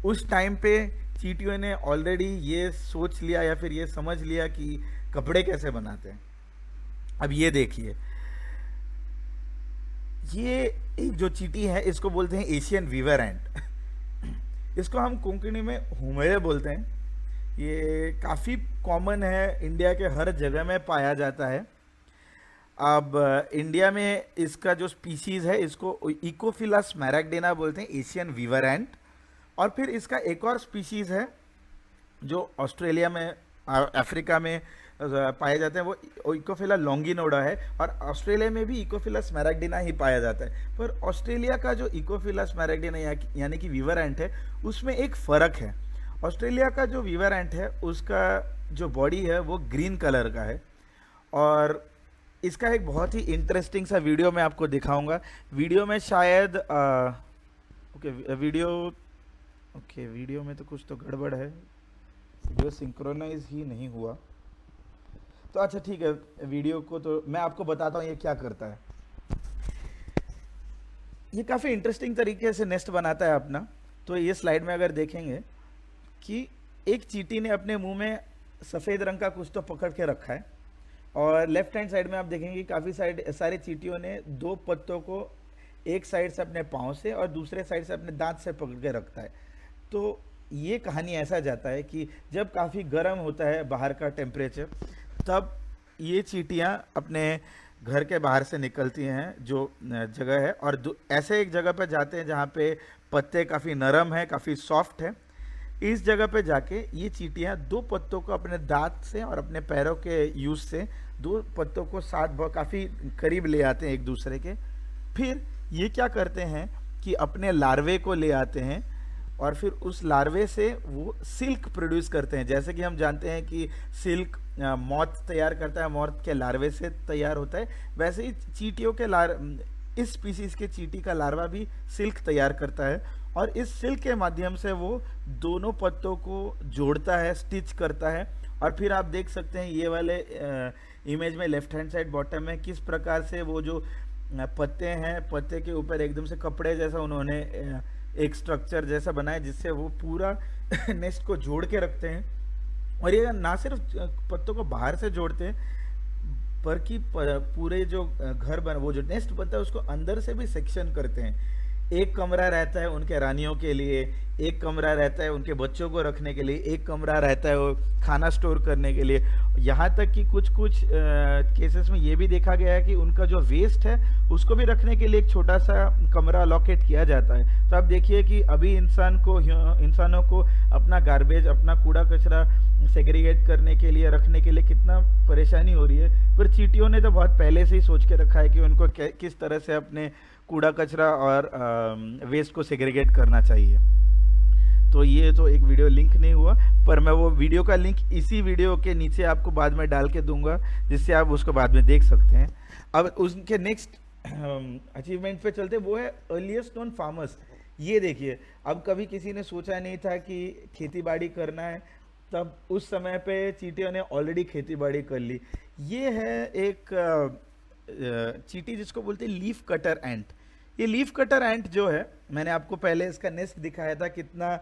उस टाइम पे चींटियों ने ऑलरेडी ये सोच लिया या फिर ये समझ लिया कि कपड़े कैसे बनाते हैं। अब ये देखिए, ये एक जो चींटी है इसको बोलते हैं एशियन वीवर एंट। इसको हम कोंकणी में हुमेरे बोलते हैं। ये काफ़ी कॉमन है, इंडिया के हर जगह में पाया जाता है। अब इंडिया में इसका जो स्पीशीज है इसको इकोफिला स्मैरैग्डिना बोलते हैं, एशियन वीवर एंट। और फिर इसका एक और स्पीशीज है जो ऑस्ट्रेलिया में अफ्रीका में पाए जाते हैं, वो इकोफिला लॉन्गिनोडा है। और ऑस्ट्रेलिया में भी इकोफिला स्मैरैग्डिना ही पाया जाता है। पर ऑस्ट्रेलिया का जो इकोफिला स्मैरैग्डिना यानी कि वीवर एंट है, उसमें एक फ़र्क है। ऑस्ट्रेलिया का जो वीवर एंट है उसका जो बॉडी है वो ग्रीन कलर का है। और इसका एक बहुत ही इंटरेस्टिंग सा वीडियो मैं आपको दिखाऊंगा। वीडियो में शायद वीडियो में तो कुछ तो गड़बड़ है, वीडियो सिंक्रोनाइज ही नहीं हुआ। तो अच्छा ठीक है, वीडियो को तो मैं आपको बताता हूँ ये क्या करता है। ये काफ़ी इंटरेस्टिंग तरीके से नेस्ट बनाता है अपना। तो ये स्लाइड में अगर देखेंगे कि एक चींटी ने अपने मुंह में सफ़ेद रंग का कुछ तो पकड़ के रखा है, और लेफ्ट हैंड साइड में आप देखेंगे काफ़ी सारे चींटियों ने दो पत्तों को एक साइड से अपने पाँव से और दूसरे साइड से अपने दांत से पकड़ के रखता है। तो ये कहानी ऐसा जाता है कि जब काफ़ी गर्म होता है बाहर का टेम्परेचर, तब ये चींटियाँ अपने घर के बाहर से निकलती हैं जो जगह है, और ऐसे एक जगह पर जाते हैं जहाँ पे पत्ते काफ़ी नरम है, काफ़ी सॉफ्ट है। इस जगह पे जाके ये चींटियाँ दो पत्तों को अपने दांत से और अपने पैरों के यूज से दो पत्तों को साथ काफ़ी करीब ले आते हैं एक दूसरे के। फिर ये क्या करते हैं कि अपने लार्वे को ले आते हैं, और फिर उस लार्वे से वो सिल्क प्रोड्यूस करते हैं। जैसे कि हम जानते हैं कि सिल्क मॉथ तैयार करता है, मॉथ के लार्वे से तैयार होता है, वैसे ही चींटियों के इस स्पीसीज के चींटी का लार्वा भी सिल्क तैयार करता है, और इस सिल्क के माध्यम से वो दोनों पत्तों को जोड़ता है, स्टिच करता है। और फिर आप देख सकते हैं ये वाले इमेज में लेफ्ट हैंड साइड बॉटम में किस प्रकार से वो जो पत्ते हैं, पत्ते के ऊपर एकदम से कपड़े जैसा उन्होंने एक स्ट्रक्चर जैसा बनाया जिससे वो पूरा नेस्ट को जोड़ के रखते हैं। और ये ना सिर्फ पत्तों को बाहर से जोड़ते हैं, बल्कि पूरे जो घर बन वो जो नेस्ट बनता है उसको अंदर से भी सेक्शन करते हैं। एक कमरा रहता है उनके रानियों के लिए, एक कमरा रहता है उनके बच्चों को रखने के लिए, एक कमरा रहता है वो खाना स्टोर करने के लिए। यहाँ तक कि कुछ केसेस में ये भी देखा गया है कि उनका जो वेस्ट है उसको भी रखने के लिए एक छोटा सा कमरा अलोकेट किया जाता है। तो आप देखिए कि अभी इंसानों को अपना गार्बेज, अपना कूड़ा कचरा सेग्रीगेट करने के लिए, रखने के लिए कितना परेशानी हो रही है, पर चींटियों ने तो बहुत पहले से ही सोच के रखा है कि उनको किस तरह से अपने कूड़ा कचरा और वेस्ट को सेग्रीगेट करना चाहिए। तो ये तो एक वीडियो लिंक नहीं हुआ, पर मैं वो वीडियो का लिंक इसी वीडियो के नीचे आपको बाद में डाल के दूंगा, जिससे आप उसको बाद में देख सकते हैं। अब उसके नेक्स्ट अचीवमेंट पे चलते, वो है अर्लीस्ट नोन फार्मर्स। ये देखिए, अब कभी किसी ने सोचा नहीं था कि खेती बाड़ी करना है, तब उस समय पे चींटियों ने ऑलरेडी खेती बाड़ी कर ली। ये है एक चींटी जिसको बोलते हैं लीफ कटर एंट। ये लीफ कटर एंट जो है, मैंने आपको पहले इसका नेस्ट दिखाया था कितना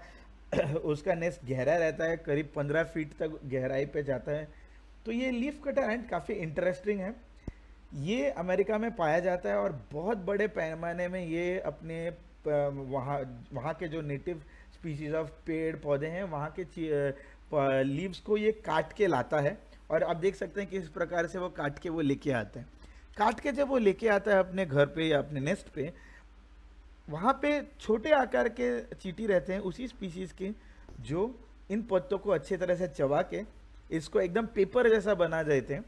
उसका नेस्ट गहरा रहता है, करीब 15 फीट तक गहराई पे जाता है। तो ये लीफ कटर एंट काफ़ी इंटरेस्टिंग है। ये अमेरिका में पाया जाता है और बहुत बड़े पैमाने में ये अपने वहाँ के जो नेटिव स्पीशीज ऑफ पेड़ पौधे हैं वहाँ के लीव्स को ये काट के लाता है। और आप देख सकते हैं कि इस प्रकार से वो काट के वो लेके आता है। काट के जब वो लेके आता है अपने घर पे या अपने नेस्ट पे, वहाँ पे छोटे आकार के चींटी रहते हैं उसी स्पीशीज के, जो इन पत्तों को अच्छे तरह से चबा के इसको एकदम पेपर जैसा बना देते हैं।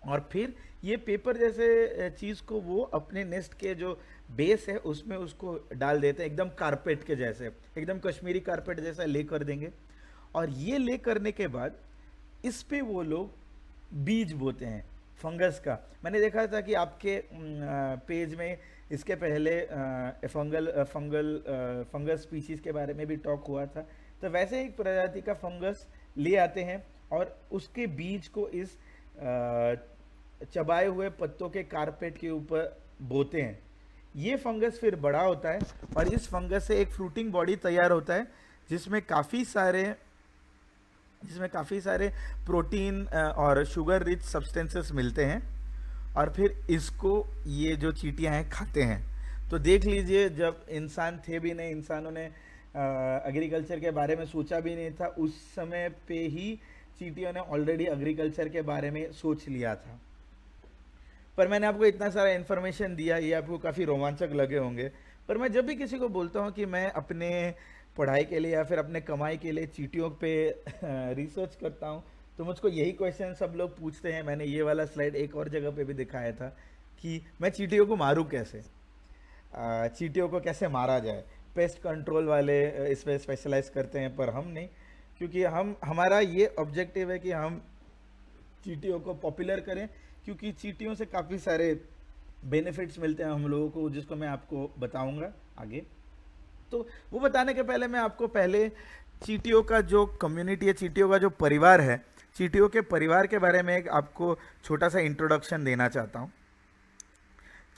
और फिर ये पेपर जैसे चीज़ को वो अपने नेस्ट के जो बेस है उसमें उसको डाल देते हैं, एकदम कारपेट के जैसे, एकदम कश्मीरी कारपेट जैसा ले कर देंगे। और ये ले करने के बाद इस पे वो लोग बीज बोते हैं फंगस का। मैंने देखा था कि आपके पेज में इसके पहले फंगस स्पीशीज के बारे में भी टॉक हुआ था। तो वैसे एक प्रजाति का फंगस ले आते हैं और उसके बीज को इस चबाए हुए पत्तों के कारपेट के ऊपर बोते हैं। ये फंगस फिर बड़ा होता है और इस फंगस से एक फ्रूटिंग बॉडी तैयार होता है जिसमें काफ़ी सारे प्रोटीन और शुगर रिच सब्सटेंसेस मिलते हैं। और फिर इसको ये जो चींटियां हैं खाते हैं। तो देख लीजिए, जब इंसान थे भी नहीं, इंसानों ने एग्रीकल्चर के बारे में सोचा भी नहीं था, उस समय पे ही चींटियों ने ऑलरेडी एग्रीकल्चर के बारे में सोच लिया था। पर मैंने आपको इतना सारा इन्फॉर्मेशन दिया, ये आपको काफ़ी रोमांचक लगे होंगे। पर मैं जब भी किसी को बोलता हूँ कि मैं अपने पढ़ाई के लिए या फिर अपने कमाई के लिए चींटियों पे रिसर्च करता हूँ, तो मुझको यही क्वेश्चन सब लोग पूछते हैं। मैंने ये वाला स्लाइड एक और जगह पे भी दिखाया था कि मैं चींटियों को मारूं कैसे, चींटियों को कैसे मारा जाए। पेस्ट कंट्रोल वाले इस पे स्पेशलाइज करते हैं, पर हम नहीं, क्योंकि हमारा ये ऑब्जेक्टिव है कि हम चींटियों को पॉपुलर करें, क्योंकि चींटियों से काफ़ी सारे बेनिफिट्स मिलते हैं हम लोगों को, जिसको मैं आपको बताऊंगा आगे। तो वो बताने के पहले मैं आपको पहले चींटियों का जो कम्युनिटी है, चींटियों का जो परिवार है, चींटियों के परिवार के बारे में एक आपको छोटा सा इंट्रोडक्शन देना चाहता हूँ।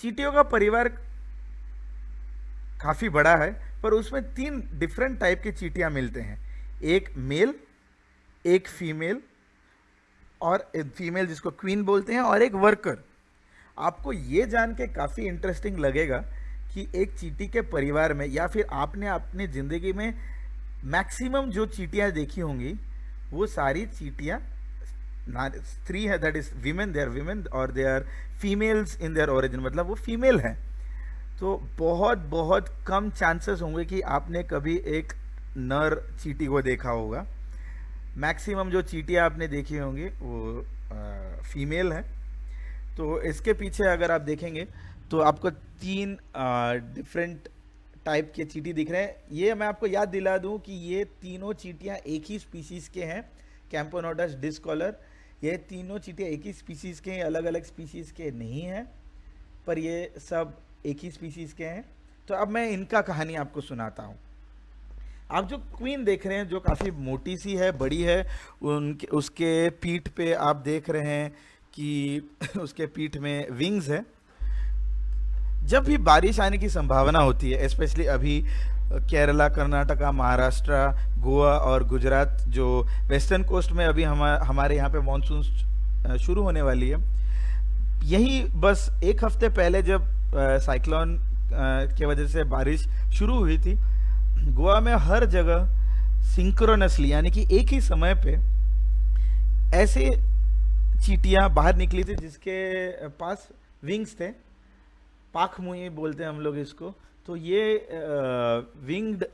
चींटियों का परिवार काफ़ी बड़ा है, पर उसमें 3 डिफरेंट टाइप के चींटियाँ मिलते हैं। एक मेल, एक फीमेल, और फीमेल जिसको क्वीन बोलते हैं, और एक वर्कर। आपको ये जान के काफ़ी इंटरेस्टिंग लगेगा कि एक चींटी के परिवार में, या फिर आपने अपनी ज़िंदगी में मैक्सिमम जो चींटियाँ देखी होंगी, वो सारी चींटियाँ स्त्री है, that is women, they are women, और they are females in their origin, मतलब वो फीमेल है। तो बहुत बहुत कम चांसेस होंगे कि आपने कभी एक नर चींटी को देखा होगा। मैक्सिमम जो चींटियाँ आपने देखी होंगी वो फीमेल है। तो इसके पीछे अगर आप देखेंगे तो आपको 3 डिफरेंट टाइप के चींटी दिख रहे हैं। ये मैं आपको याद दिला दूं कि ये तीनों चींटियां एक ही स्पीसीज के हैं, कैम्पोनोडस डिस्कॉलर। ये तीनों चींटियां एक ही स्पीसीज के हैं, अलग अलग स्पीसीज के नहीं हैं, पर ये सब एक ही स्पीसीज के हैं। तो अब मैं इनका कहानी आपको सुनाता हूँ। आप जो क्वीन देख रहे हैं, जो काफ़ी मोटी सी है, बड़ी है, उनके उसके पीठ पे आप देख रहे हैं कि उसके पीठ में विंग्स है। जब भी बारिश आने की संभावना होती है, स्पेशली अभी केरला, कर्नाटका, महाराष्ट्र, गोवा और गुजरात, जो वेस्टर्न कोस्ट में अभी हमारे यहाँ पे मानसून शुरू होने वाली है, यही बस एक हफ्ते पहले जब साइक्लोन की वजह से बारिश शुरू हुई थी, गोवा में हर जगह सिंक्रोनसली, यानी कि एक ही समय पे ऐसे चींटियां बाहर निकली थी जिसके पास विंग्स थे। पाख मुई बोलते हैं हम लोग इसको। तो ये विंग्ड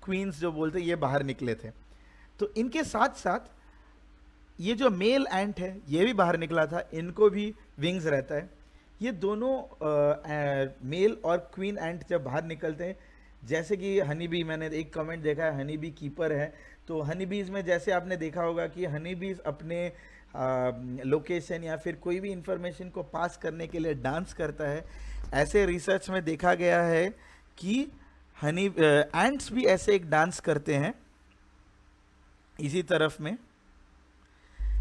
क्वींस जो बोलते हैं, ये बाहर निकले थे। तो इनके साथ साथ ये जो मेल एंट है, ये भी बाहर निकला था, इनको भी विंग्स रहता है। ये दोनों मेल और क्वीन एंट जब बाहर निकलते हैं, जैसे कि हनी बी, मैंने एक कमेंट देखा है, हनी बी कीपर है। तो हनी बीज में जैसे आपने देखा होगा कि हनी बीज अपने लोकेशन या फिर कोई भी इंफॉर्मेशन को पास करने के लिए डांस करता है। ऐसे रिसर्च में देखा गया है कि हनी एंट्स भी ऐसे एक डांस करते हैं। इसी तरफ में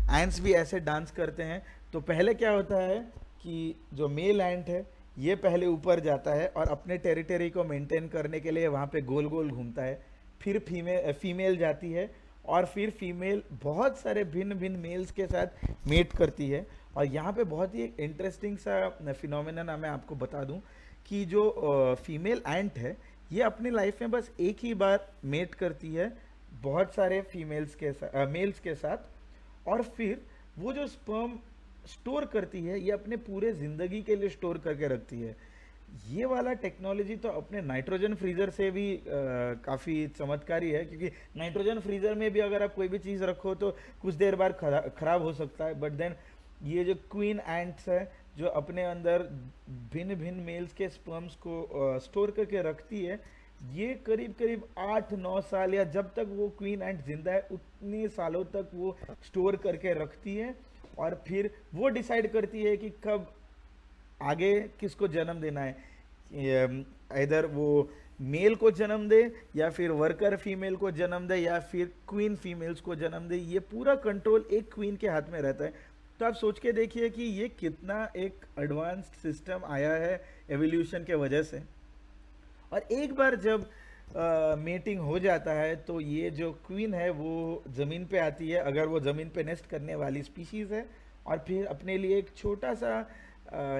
एंट्स भी ऐसे डांस करते हैं। तो पहले क्या होता है कि जो मेल एंट है, ये पहले ऊपर जाता है और अपने टेरिटरी को मेंटेन करने के लिए वहाँ पे गोल गोल घूमता है। फिर फीमेल जाती है, और फिर फीमेल बहुत सारे भिन्न भिन्न मेल्स के साथ मेट करती है। और यहाँ पे बहुत ही इंटरेस्टिंग सा फिनोमेनन मैं आपको बता दूं कि जो फीमेल एंट है, ये अपनी लाइफ में बस एक ही बार मेट करती है बहुत सारे फीमेल्स के साथ, मेल्स के साथ, और फिर वो जो स्पर्म स्टोर करती है, ये अपने पूरे ज़िंदगी के लिए स्टोर करके रखती है। ये वाला टेक्नोलॉजी तो अपने नाइट्रोजन फ्रीज़र से भी काफ़ी चमत्कारी है, क्योंकि नाइट्रोजन फ्रीज़र में भी अगर आप कोई भी चीज़ रखो तो कुछ देर बाद खराब हो सकता है। बट देन ये जो क्वीन एंट्स है, जो अपने अंदर भिन्न भिन्न मेल्स के स्पर्म्स को स्टोर करके रखती है, ये करीब करीब 8-9 साल, या जब तक वो क्वीन एंट जिंदा है उतने सालों तक वो स्टोर करके रखती है। और फिर वो डिसाइड करती है कि कब आगे किसको जन्म देना है, इधर वो मेल को जन्म दे, या फिर वर्कर फीमेल को जन्म दे, या फिर क्वीन फीमेल्स को जन्म दे। ये पूरा कंट्रोल एक क्वीन के हाथ में रहता है। तो आप सोच के देखिए कि ये कितना एक एडवांस्ड सिस्टम आया है एवोल्यूशन के वजह से। और एक बार जब मेटिंग हो जाता है, तो ये जो क्वीन है वो ज़मीन पे आती है, अगर वो ज़मीन पे नेस्ट करने वाली स्पीशीज़ है, और फिर अपने लिए एक छोटा सा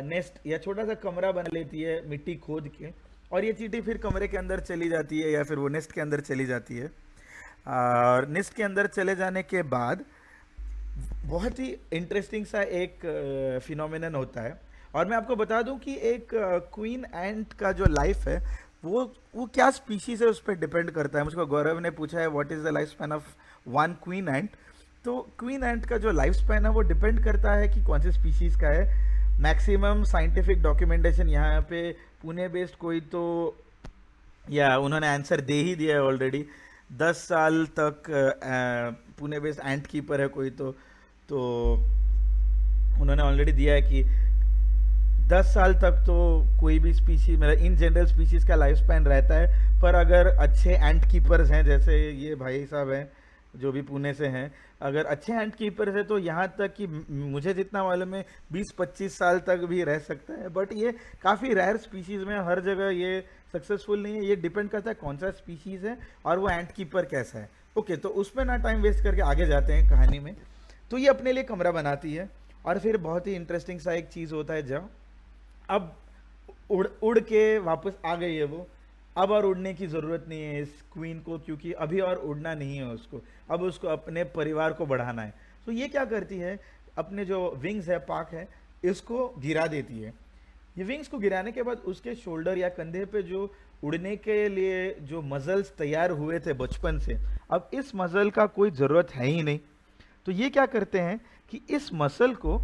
नेस्ट या छोटा सा कमरा बना लेती है मिट्टी खोद के। और ये चींटी फिर कमरे के अंदर चली जाती है, या फिर वो नेस्ट के अंदर चली जाती है। और नेस्ट के अंदर चले जाने के बाद बहुत ही इंटरेस्टिंग सा एक फिनोमेनन होता है। और मैं आपको बता दूं कि एक क्वीन एंट का जो लाइफ है वो क्या स्पीशीज है उस पर डिपेंड करता है। मुझको गौरव ने पूछा है what is the life span of one queen ant. तो क्वीन एंट का जो लाइफ स्पैन है वो डिपेंड करता है कि कौन से स्पीशीज का है। मैक्सिमम साइंटिफिक डॉक्यूमेंटेशन यहाँ पे पुणे बेस्ड कोई तो या उन्होंने आंसर दे ही दिया है ऑलरेडी। 10 साल तक पुणे बेस्ड एंट कीपर है कोई तो उन्होंने ऑलरेडी दिया है कि 10 साल तक तो कोई भी स्पीशीज मतलब इन जनरल स्पीशीज का लाइफ स्पैन रहता है। पर अगर अच्छे एंट कीपर्स हैं, जैसे ये भाई साहब हैं जो भी पुणे से हैं, अगर अच्छे एंट कीपर्स हैं तो यहाँ तक कि मुझे जितना मालूम है 20-25 साल तक भी रह सकता है। बट ये काफ़ी रेयर स्पीशीज़ में, हर जगह ये सक्सेसफुल नहीं है। ये डिपेंड करता है कौन सा स्पीशीज़ है और वो एंट कीपर कैसा है। ओके, तो उसमें ना टाइम वेस्ट करके आगे जाते हैं कहानी में। तो ये अपने लिए कमरा बनाती है और फिर बहुत ही इंटरेस्टिंग सा एक चीज़ होता है जब अब उड़ के वापस आ गई है वो। अब और उड़ने की ज़रूरत नहीं है इस क्वीन को, क्योंकि अभी और उड़ना नहीं है उसको, अब उसको अपने परिवार को बढ़ाना है। तो ये क्या करती है, अपने जो विंग्स है, पाक है, इसको गिरा देती है। ये विंग्स को गिराने के बाद उसके शोल्डर या कंधे पे जो उड़ने के लिए जो मसल्स तैयार हुए थे बचपन से, अब इस मसल का कोई ज़रूरत है ही नहीं। तो ये क्या करते हैं कि इस मसल को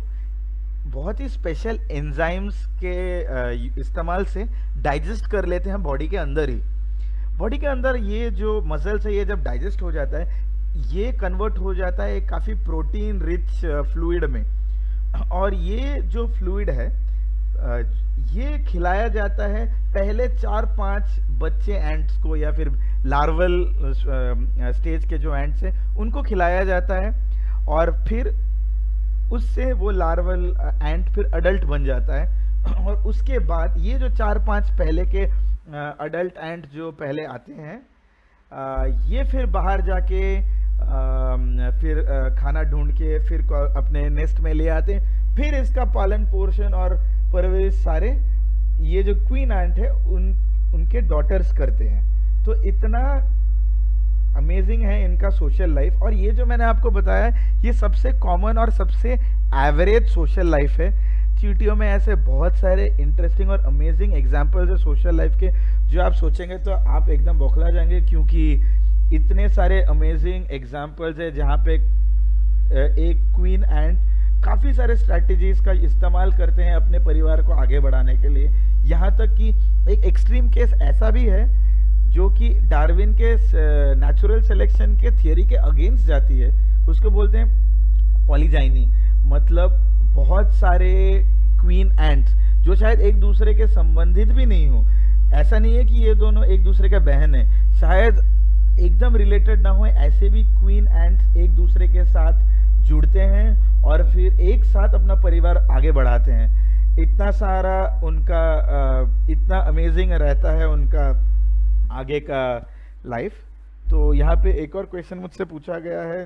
बहुत ही स्पेशल एंजाइम्स के इस्तेमाल से डाइजेस्ट कर लेते हैं बॉडी के अंदर ही। बॉडी के अंदर ये जो मसल्स है, ये जब डाइजेस्ट हो जाता है, ये कन्वर्ट हो जाता है काफ़ी प्रोटीन रिच फ्लूइड में। और ये जो फ्लूइड है ये खिलाया जाता है पहले 4-5 बच्चे एंट्स को, या फिर लार्वल स्टेज के जो एंट्स हैं उनको खिलाया जाता है। और फिर उससे वो लार्वल एंट फिर अडल्ट बन जाता है। और उसके बाद ये जो 4-5 पहले के अडल्ट एंट जो पहले आते हैं, ये फिर बाहर जाके फिर खाना ढूंढ के फिर अपने नेस्ट में ले आते हैं। फिर इसका पालन पोषण और परवरिश सारे ये जो क्वीन एंट है उनके डॉटर्स करते हैं। तो इतना अमेजिंग है इनका सोशल लाइफ। और ये जो मैंने आपको बताया ये सबसे कॉमन और सबसे एवरेज सोशल लाइफ है। चींटियों में ऐसे बहुत सारे इंटरेस्टिंग और अमेजिंग एग्जाम्पल्स है सोशल लाइफ के, जो आप सोचेंगे तो आप एकदम बौखला जाएंगे, क्योंकि इतने सारे अमेजिंग एग्जाम्पल्स है जहाँ पे एक क्वीन एंट काफ़ी सारे स्ट्रैटेजीज का इस्तेमाल करते हैं अपने परिवार को आगे बढ़ाने के लिए। यहाँ तक कि एक एक्सट्रीम केस ऐसा भी है जो कि डार्विन के नेचुरल सिलेक्शन के थियरी के अगेंस्ट जाती है। उसको बोलते हैं पॉलीजाइनी, मतलब बहुत सारे क्वीन एंट्स जो शायद एक दूसरे के संबंधित भी नहीं हो। ऐसा नहीं है कि ये दोनों एक दूसरे के बहन है, शायद एकदम रिलेटेड ना हो, ऐसे भी क्वीन एंट्स एक दूसरे के साथ जुड़ते हैं और फिर एक साथ अपना परिवार आगे बढ़ाते हैं। इतना सारा उनका इतना अमेजिंग रहता है उनका आगे का लाइफ। तो यहाँ पे एक और क्वेश्चन मुझसे पूछा गया है,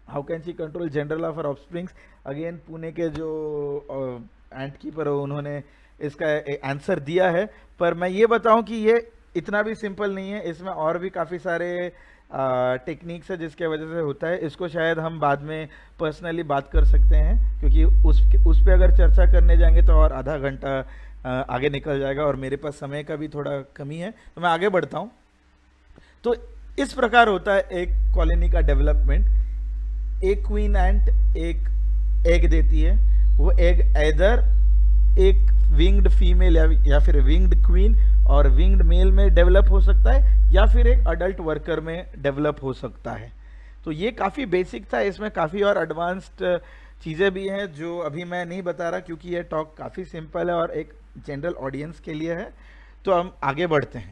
how can she control general of her offsprings. Again Pune के जो एंट कीपर हो उन्होंने इसका आंसर दिया है, पर मैं ये बताऊं कि ये इतना भी सिंपल नहीं है। इसमें और भी काफ़ी सारे टेक्निक्स है जिसके वजह से होता है। इसको शायद हम बाद में पर्सनली बात कर सकते हैं, क्योंकि उस पर अगर चर्चा करने जाएंगे तो और आधा घंटा आगे निकल जाएगा और मेरे पास समय का भी थोड़ा कमी है, तो मैं आगे बढ़ता हूँ। तो इस प्रकार होता है एक कॉलोनी का डेवलपमेंट। एक क्वीन एंट एक एग देती है, वो एग एदर एक विंग्ड फीमेल या फिर विंग्ड क्वीन और विंग्ड मेल में डेवलप हो सकता है, या फिर एक अडल्ट वर्कर में डेवलप हो सकता है। तो ये काफ़ी बेसिक था, इसमें काफ़ी और एडवांस्ड चीज़ें भी हैं जो अभी मैं नहीं बता रहा, क्योंकि ये टॉक काफ़ी सिंपल है और एक जनरल ऑडियंस के लिए है। तो हम आगे बढ़ते हैं।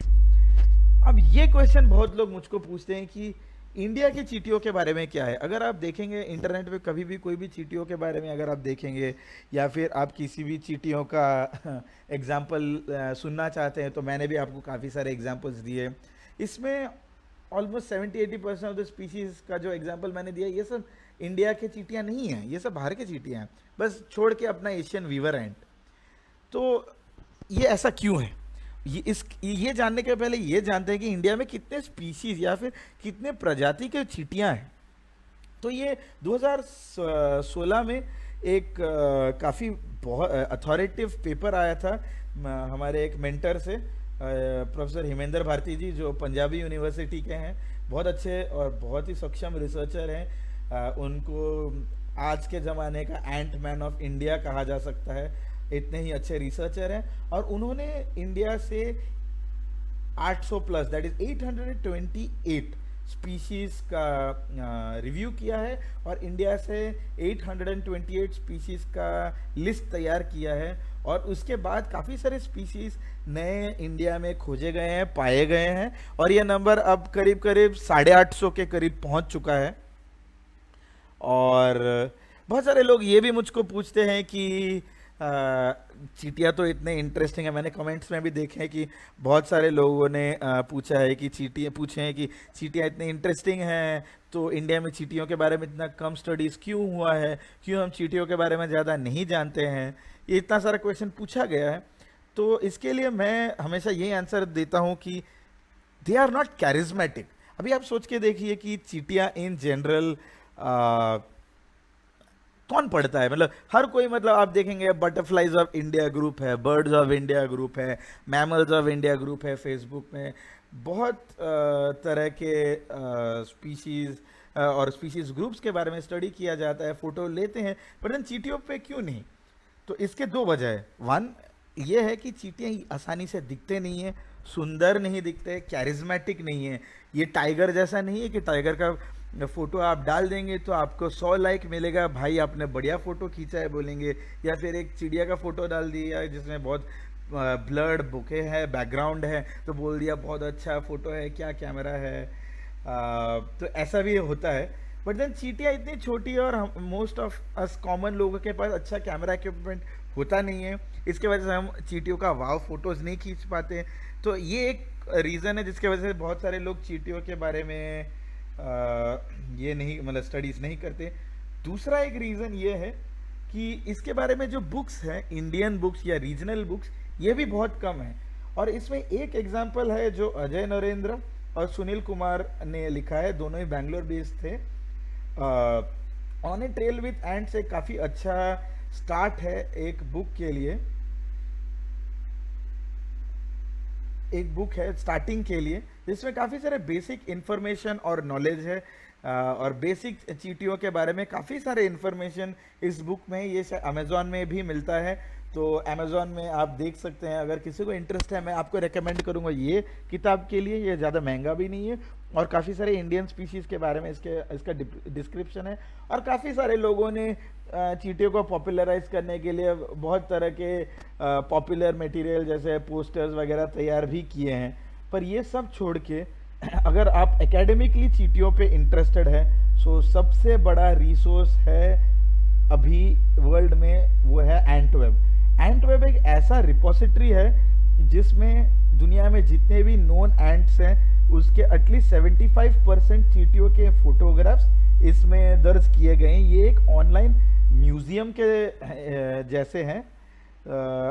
अब ये क्वेश्चन बहुत लोग मुझको पूछते हैं कि इंडिया की चींटियों के बारे में क्या है। अगर आप देखेंगे इंटरनेट पे कभी भी कोई भी चींटियों के बारे में अगर आप देखेंगे, या फिर आप किसी भी चींटियों का एग्जाम्पल सुनना चाहते हैं, तो मैंने भी आपको काफ़ी सारे एग्जाम्पल्स दिए। इसमें ऑलमोस्ट 70-80% ऑफ द स्पीशीज़ का जो एग्जाम्पल मैंने दिया, ये सब इंडिया के चींटियाँ नहीं हैं, ये सब बाहर के चींटियाँ हैं, बस छोड़ के अपना एशियन वीवर एंट। तो ये ऐसा क्यों है, ये जानने के पहले ये जानते हैं कि इंडिया में कितने स्पीशीज या फिर कितने प्रजाति के चींटियां हैं। तो ये 2016 में एक काफ़ी बहुत अथॉरिटेटिव पेपर आया था हमारे एक मेंटर से, प्रोफेसर हिमेंद्र भारती जी, जो पंजाबी यूनिवर्सिटी के हैं, बहुत अच्छे और बहुत ही सक्षम रिसर्चर हैं। उनको आज के ज़माने का एंट मैन ऑफ इंडिया कहा जा सकता है, इतने ही अच्छे रिसर्चर हैं। और उन्होंने इंडिया से 800 प्लस, दैट इज 828 स्पीशीज का रिव्यू किया है, और इंडिया से 828 स्पीशीज का लिस्ट तैयार किया है। और उसके बाद काफ़ी सारे स्पीशीज नए इंडिया में खोजे गए हैं, पाए गए हैं, और ये नंबर अब करीब करीब 850 के करीब पहुंच चुका है। और बहुत सारे लोग ये भी मुझको पूछते हैं कि चींटियाँ तो इतने इंटरेस्टिंग है। मैंने कमेंट्स में भी देखे हैं कि बहुत सारे लोगों ने पूछा है कि चींटियाँ इतनी इंटरेस्टिंग हैं, तो इंडिया में चींटियों के बारे में इतना कम स्टडीज़ क्यों हुआ है, क्यों हम चींटियों के बारे में ज़्यादा नहीं जानते हैं। ये इतना सारा क्वेश्चन पूछा गया है, तो इसके लिए मैं हमेशा यही आंसर देता हूँ कि दे आर नॉट कैरिज्मेटिक। अभी आप सोच के देखिए कि चींटियाँ इन जनरल कौन पढ़ता है, मतलब हर कोई, मतलब आप देखेंगे बटरफ्लाइज ऑफ इंडिया ग्रुप है, बर्ड्स ऑफ इंडिया ग्रुप है, मैमल्स ऑफ इंडिया ग्रुप है, फेसबुक में बहुत तरह के स्पीशीज़ और स्पीशीज़ ग्रुप्स के बारे में स्टडी किया जाता है, फ़ोटो लेते हैं, पर इन चींटियों पे क्यों नहीं? तो इसके दो वजह है। वन ये है कि चींटियाँ आसानी से दिखते नहीं है, सुंदर नहीं दिखते, कैरिज्मेटिक नहीं है। ये टाइगर जैसा नहीं है कि टाइगर का फोटो आप डाल देंगे तो आपको 100 लाइक मिलेगा, भाई आपने बढ़िया फोटो खींचा है बोलेंगे। या फिर एक चिड़िया का फोटो डाल दिया जिसमें बहुत ब्लड बुके है, बैकग्राउंड है, तो बोल दिया बहुत अच्छा फोटो है, क्या कैमरा है। तो ऐसा भी होता है। बट देन चींटियाँ इतनी छोटी है और मोस्ट ऑफ अस कॉमन लोगों के पास अच्छा कैमरा इक्विपमेंट होता नहीं है, इसके वजह से हम चींटियों का वाव फोटोज़ नहीं खींच पाते। तो ये एक रीज़न है जिसके वजह से बहुत सारे लोग चींटियों के बारे में ये नहीं, मतलब स्टडीज़ नहीं करते। दूसरा एक रीज़न ये है कि इसके बारे में जो बुक्स हैं, इंडियन बुक्स या रीजनल बुक्स, ये भी बहुत कम है। और इसमें एक एग्जांपल है जो अजय नरेंद्र और सुनील कुमार ने लिखा है, दोनों ही बैंगलोर बेस्ड थे। On A trail with ends एक काफ़ी अच्छा स्टार्ट है एक बुक के लिए, एक बुक है स्टार्टिंग के लिए, जिसमें काफ़ी सारे बेसिक इन्फॉर्मेशन और नॉलेज है। और बेसिक चींटियों के बारे में काफ़ी सारे इन्फॉर्मेशन इस बुक में, ये अमेज़ॉन में भी मिलता है। तो अमेज़ॉन में आप देख सकते हैं, अगर किसी को इंटरेस्ट है मैं आपको रेकमेंड करूंगा ये किताब के लिए। ये ज़्यादा महंगा भी नहीं है, और काफ़ी सारे इंडियन स्पीशीज़ के बारे में इसका डिस्क्रिप्शन है। और काफ़ी सारे लोगों ने चींटियों को पॉपुलराइज करने के लिए बहुत तरह के पॉपुलर मटेरियल जैसे पोस्टर्स वगैरह तैयार भी किए हैं। पर ये सब छोड़ के अगर आप एकेडमिकली चींटियों पे इंटरेस्टेड है, सो सबसे बड़ा रिसोर्स है अभी वर्ल्ड में, वो है एंटवेब। एंटवेब एक ऐसा रिपोजिटरी है जिसमें दुनिया में जितने भी नोन एंट्स हैं उसके एटलीस्ट 75% चींटियों के फोटोग्राफ्स इसमें दर्ज किए गए हैं। ये एक ऑनलाइन म्यूजियम के जैसे हैं,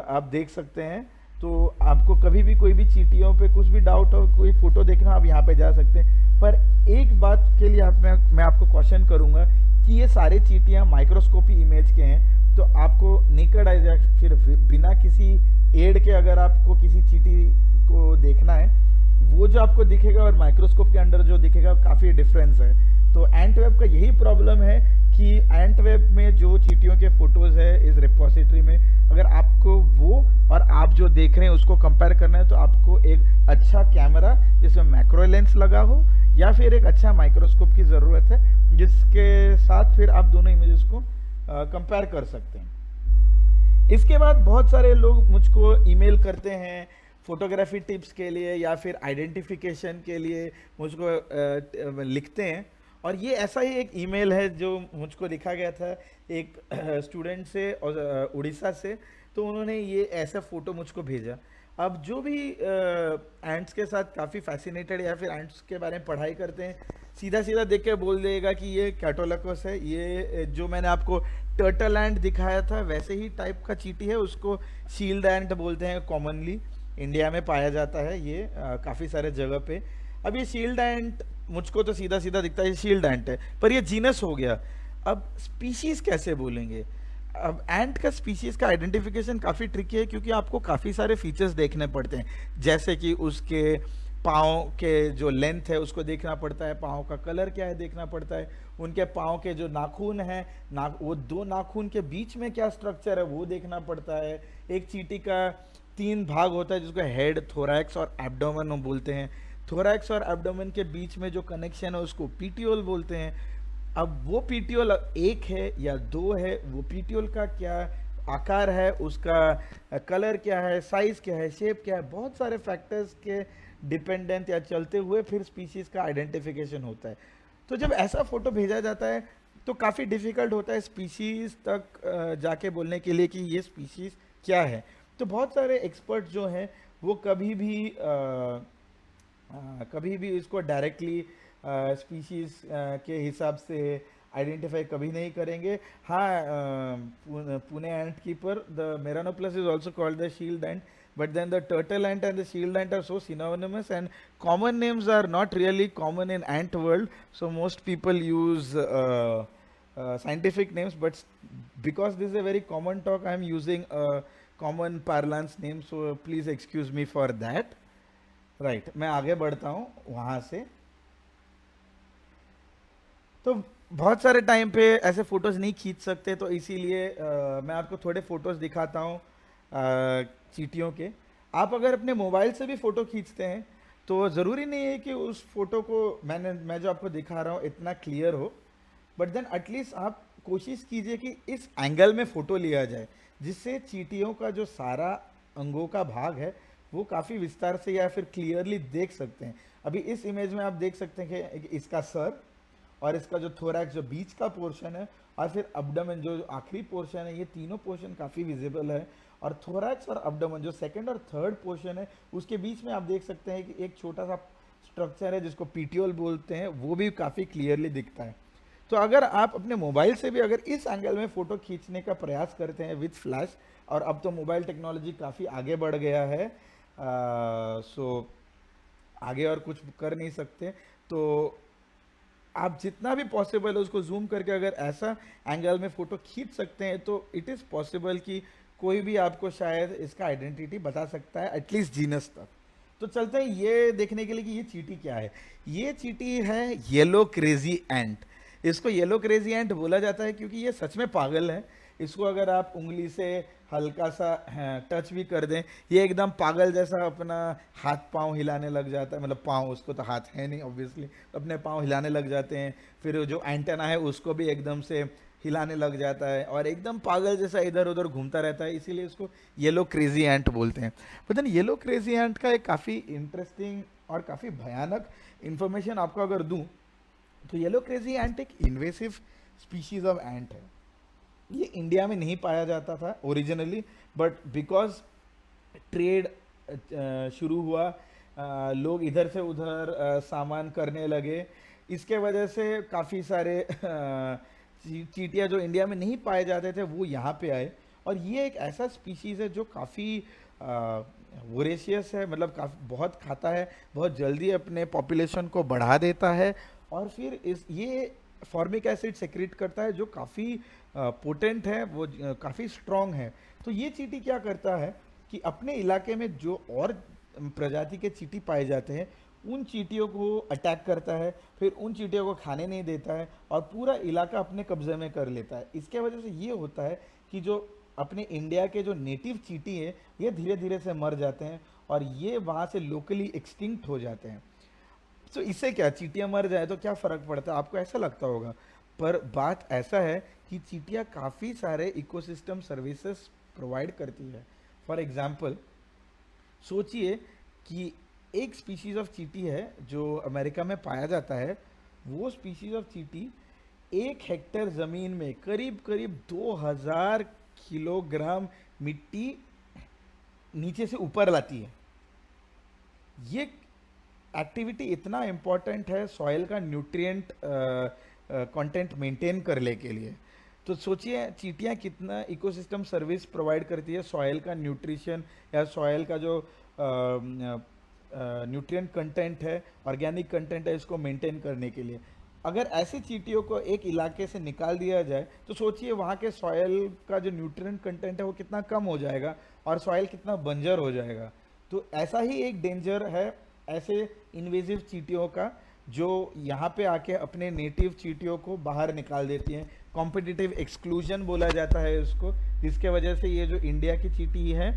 आप देख सकते हैं। तो आपको कभी भी कोई भी चींटियों पे कुछ भी डाउट हो, कोई फोटो देखना, आप यहाँ पे जा सकते हैं। पर एक बात के लिए मैं आपको क्वेश्चन करूँगा कि ये सारे चींटियाँ माइक्रोस्कोपी इमेज के हैं, तो आपको नेकेड आइज या फिर बिना किसी एड के अगर आपको किसी चींटी को देखना है, वो जो आपको दिखेगा और माइक्रोस्कोप के अंदर जो दिखेगा काफ़ी डिफरेंस है। तो एंटवेब का यही प्रॉब्लम है कि एंटवेब में जो चींटियों के फोटोज़ है इस रिपोजिटरी में, अगर आपको वो और आप जो देख रहे हैं उसको कंपेयर करना है, तो आपको एक अच्छा कैमरा जिसमें मैक्रो लेंस लगा हो या फिर एक अच्छा माइक्रोस्कोप की ज़रूरत है, जिसके साथ फिर आप दोनों इमेजेस को कंपेयर कर सकते हैं। इसके बाद बहुत सारे लोग मुझको ईमेल करते हैं फोटोग्राफी टिप्स के लिए या फिर आइडेंटिफिकेशन के लिए मुझको लिखते हैं। और ये ऐसा ही एक ईमेल है जो मुझको लिखा गया था एक स्टूडेंट से और उड़ीसा से। तो उन्होंने ये ऐसा फ़ोटो मुझको भेजा। अब जो भी एंट्स के साथ काफ़ी फैसिनेटेड या फिर एंट्स के बारे में पढ़ाई करते हैं, सीधा सीधा देख के बोल देगा कि ये कैटोलकस है। ये जो मैंने आपको टर्टल एंट दिखाया था वैसे ही टाइप का चींटी है, उसको शील्ड एंट बोलते हैं, कॉमनली इंडिया में पाया जाता है ये काफ़ी सारे जगह पे। अब ये शील्ड एंट मुझको तो सीधा सीधा दिखता है ये शील्ड एंट है, पर ये जीनस हो गया। अब स्पीशीज़ कैसे बोलेंगे? अब एंट का स्पीशीज का आइडेंटिफिकेशन काफ़ी ट्रिकी है, क्योंकि आपको काफ़ी सारे फीचर्स देखने पड़ते हैं, जैसे कि उसके पाँव के जो लेंथ है उसको देखना पड़ता है, पाँव का कलर क्या है देखना पड़ता है, उनके पाँव के जो नाखून हैं वो दो नाखून के बीच में क्या स्ट्रक्चर है वो देखना पड़ता है। एक चींटी का 3 भाग होता है जिसको हेड, थोरैक्स और एब्डोमेन हम बोलते हैं। थोरैक्स और एब्डोमेन के बीच में जो कनेक्शन है उसको पीटियोल बोलते हैं। अब वो पीटियोल एक है या दो है, वो पीटियोल का क्या आकार है, उसका कलर क्या है, साइज क्या है, शेप क्या है, बहुत सारे फैक्टर्स के डिपेंडेंट या चलते हुए फिर स्पीशीज का आइडेंटिफिकेशन होता है। तो जब ऐसा फोटो भेजा जाता है तो काफ़ी डिफिकल्ट होता है स्पीशीज तक जाके बोलने के लिए कि ये स्पीशीज क्या है। तो बहुत सारे एक्सपर्ट जो हैं वो कभी भी इसको डायरेक्टली स्पीशीज के हिसाब से आइडेंटिफाई कभी नहीं करेंगे। हाँ, Pune ant keeper, the Meranoplus is also called the shield ant, but then the turtle ant and the shield ant are so synonymous, and common names are not really common in ant world, so most people use scientific names, but because this is a very common talk I am using a common parlance name, so please excuse me for that. Right, मैं आगे बढ़ता हूँ वहाँ से। तो बहुत सारे time पे ऐसे फोटोज नहीं खींच सकते, तो इसीलिए मैं आपको थोड़े फोटोज दिखाता हूँ चींटियों के। आप अगर अपने मोबाइल से भी फ़ोटो खींचते हैं तो ज़रूरी नहीं है कि उस फोटो को मैं जो आपको दिखा रहा हूँ इतना क्लियर हो, बट देन एटलीस्ट आप कोशिश कीजिए कि इस एंगल में फ़ोटो लिया जाए, जिससे चींटियों का जो सारा अंगों का भाग है वो काफ़ी विस्तार से या फिर क्लियरली देख सकते हैं। अभी इस इमेज में आप देख सकते हैं कि इसका सर और इसका जो थोरैक्स जो बीच का पोर्शन है और फिर अब्डोमेन जो आखिरी पोर्शन है, ये तीनों पोर्शन काफ़ी विजिबल है। और थोरैक्स और अब्डोमेन जो सेकंड और थर्ड पोर्शन है उसके बीच में आप देख सकते हैं कि एक छोटा सा स्ट्रक्चर है जिसको पीटियोल बोलते हैं, वो भी काफ़ी क्लियरली दिखता है। तो अगर आप अपने मोबाइल से भी अगर इस एंगल में फ़ोटो खींचने का प्रयास करते हैं विथ फ्लैश, और अब तो मोबाइल टेक्नोलॉजी काफ़ी आगे बढ़ गया है, सो आगे और कुछ कर नहीं सकते, तो आप जितना भी पॉसिबल है उसको जूम करके अगर ऐसा एंगल में फ़ोटो खींच सकते हैं तो इट इज़ पॉसिबल कि कोई भी आपको शायद इसका आइडेंटिटी बता सकता है, एटलीस्ट जीनस तक। तो चलते हैं ये देखने के लिए कि ये चींटी क्या है। ये चींटी है येलो क्रेजी एंट। इसको येलो क्रेजी एंट बोला जाता है क्योंकि ये सच में पागल है। इसको अगर आप उंगली से हल्का सा टच भी कर दें, ये एकदम पागल जैसा अपना हाथ पांव हिलाने लग जाता है, मतलब पांव, उसको तो हाथ है नहीं ऑब्वियसली, अपने पांव हिलाने लग जाते हैं। फिर जो एंटेना है उसको भी एकदम से हिलाने लग जाता है और एकदम पागल जैसा इधर उधर घूमता रहता है, इसीलिए इसको येलो क्रेजी एंट बोलते हैं। बट देन येलो क्रेजी एंट का एक काफ़ी इंटरेस्टिंग और काफ़ी भयानक इन्फॉर्मेशन आपको अगर दूं तो येलो क्रेजी एंट एक इन्वेसिव स्पीशीज ऑफ एंट है। ये इंडिया में नहीं पाया जाता था ओरिजिनली, बट बिकॉज ट्रेड शुरू हुआ, लोग इधर से उधर सामान करने लगे, इसके वजह से काफ़ी सारे चींटियाँ जो इंडिया में नहीं पाए जाते थे वो यहाँ पे आए। और ये एक ऐसा स्पीशीज़ है जो काफ़ी वोरेशियस है, मतलब काफ़ी बहुत खाता है, बहुत जल्दी अपने पॉपुलेशन को बढ़ा देता है, और फिर ये फॉर्मिक एसिड सेक्रेट करता है जो काफ़ी पोटेंट है, वो काफ़ी स्ट्रॉन्ग है। तो ये चींटी क्या करता है कि अपने इलाके में जो और प्रजाति के चींटी पाए जाते हैं उन चींटियों को अटैक करता है, फिर उन चींटियों को खाने नहीं देता है और पूरा इलाका अपने कब्जे में कर लेता है। इसके वजह से ये होता है कि जो अपने इंडिया के जो नेटिव चींटी है ये धीरे धीरे से मर जाते हैं और ये वहाँ से लोकली एक्सटिंक्ट हो जाते हैं। तो इससे क्या, चींटियाँ मर जाए तो क्या फ़र्क पड़ता है, आपको ऐसा लगता होगा, पर बात ऐसा है कि चींटियाँ काफ़ी सारे इकोसिस्टम सर्विसेज प्रोवाइड करती है। फॉर एग्जांपल सोचिए कि एक स्पीशीज़ ऑफ चींटी है जो अमेरिका में पाया जाता है, वो स्पीशीज़ ऑफ चींटी 1 हेक्टेयर ज़मीन में करीब करीब 2000 किलोग्राम मिट्टी नीचे से ऊपर लाती है। ये एक्टिविटी इतना इम्पॉर्टेंट है सॉइल का न्यूट्रिएंट कंटेंट मेंटेन करने के लिए। तो सोचिए चींटियाँ कितना इकोसिस्टम सर्विस प्रोवाइड करती है सॉइल का न्यूट्रिशन या सॉइल का जो न्यूट्रिएंट कंटेंट है, ऑर्गेनिक कंटेंट है, इसको मेंटेन करने के लिए। अगर ऐसी चींटियों को एक इलाके से निकाल दिया जाए तो सोचिए वहाँ के सॉयल का जो न्यूट्रिएंट कंटेंट है वो कितना कम हो जाएगा और सॉयल कितना बंजर हो जाएगा। तो ऐसा ही एक डेंजर है ऐसे इन्वेजिव चींटियों का जो यहाँ पे आके अपने नेटिव चींटियों को बाहर निकाल देती हैं। कॉम्पिटिटिव एक्सक्लूजन बोला जाता है उसको, जिसके वजह से ये जो इंडिया की चींटी है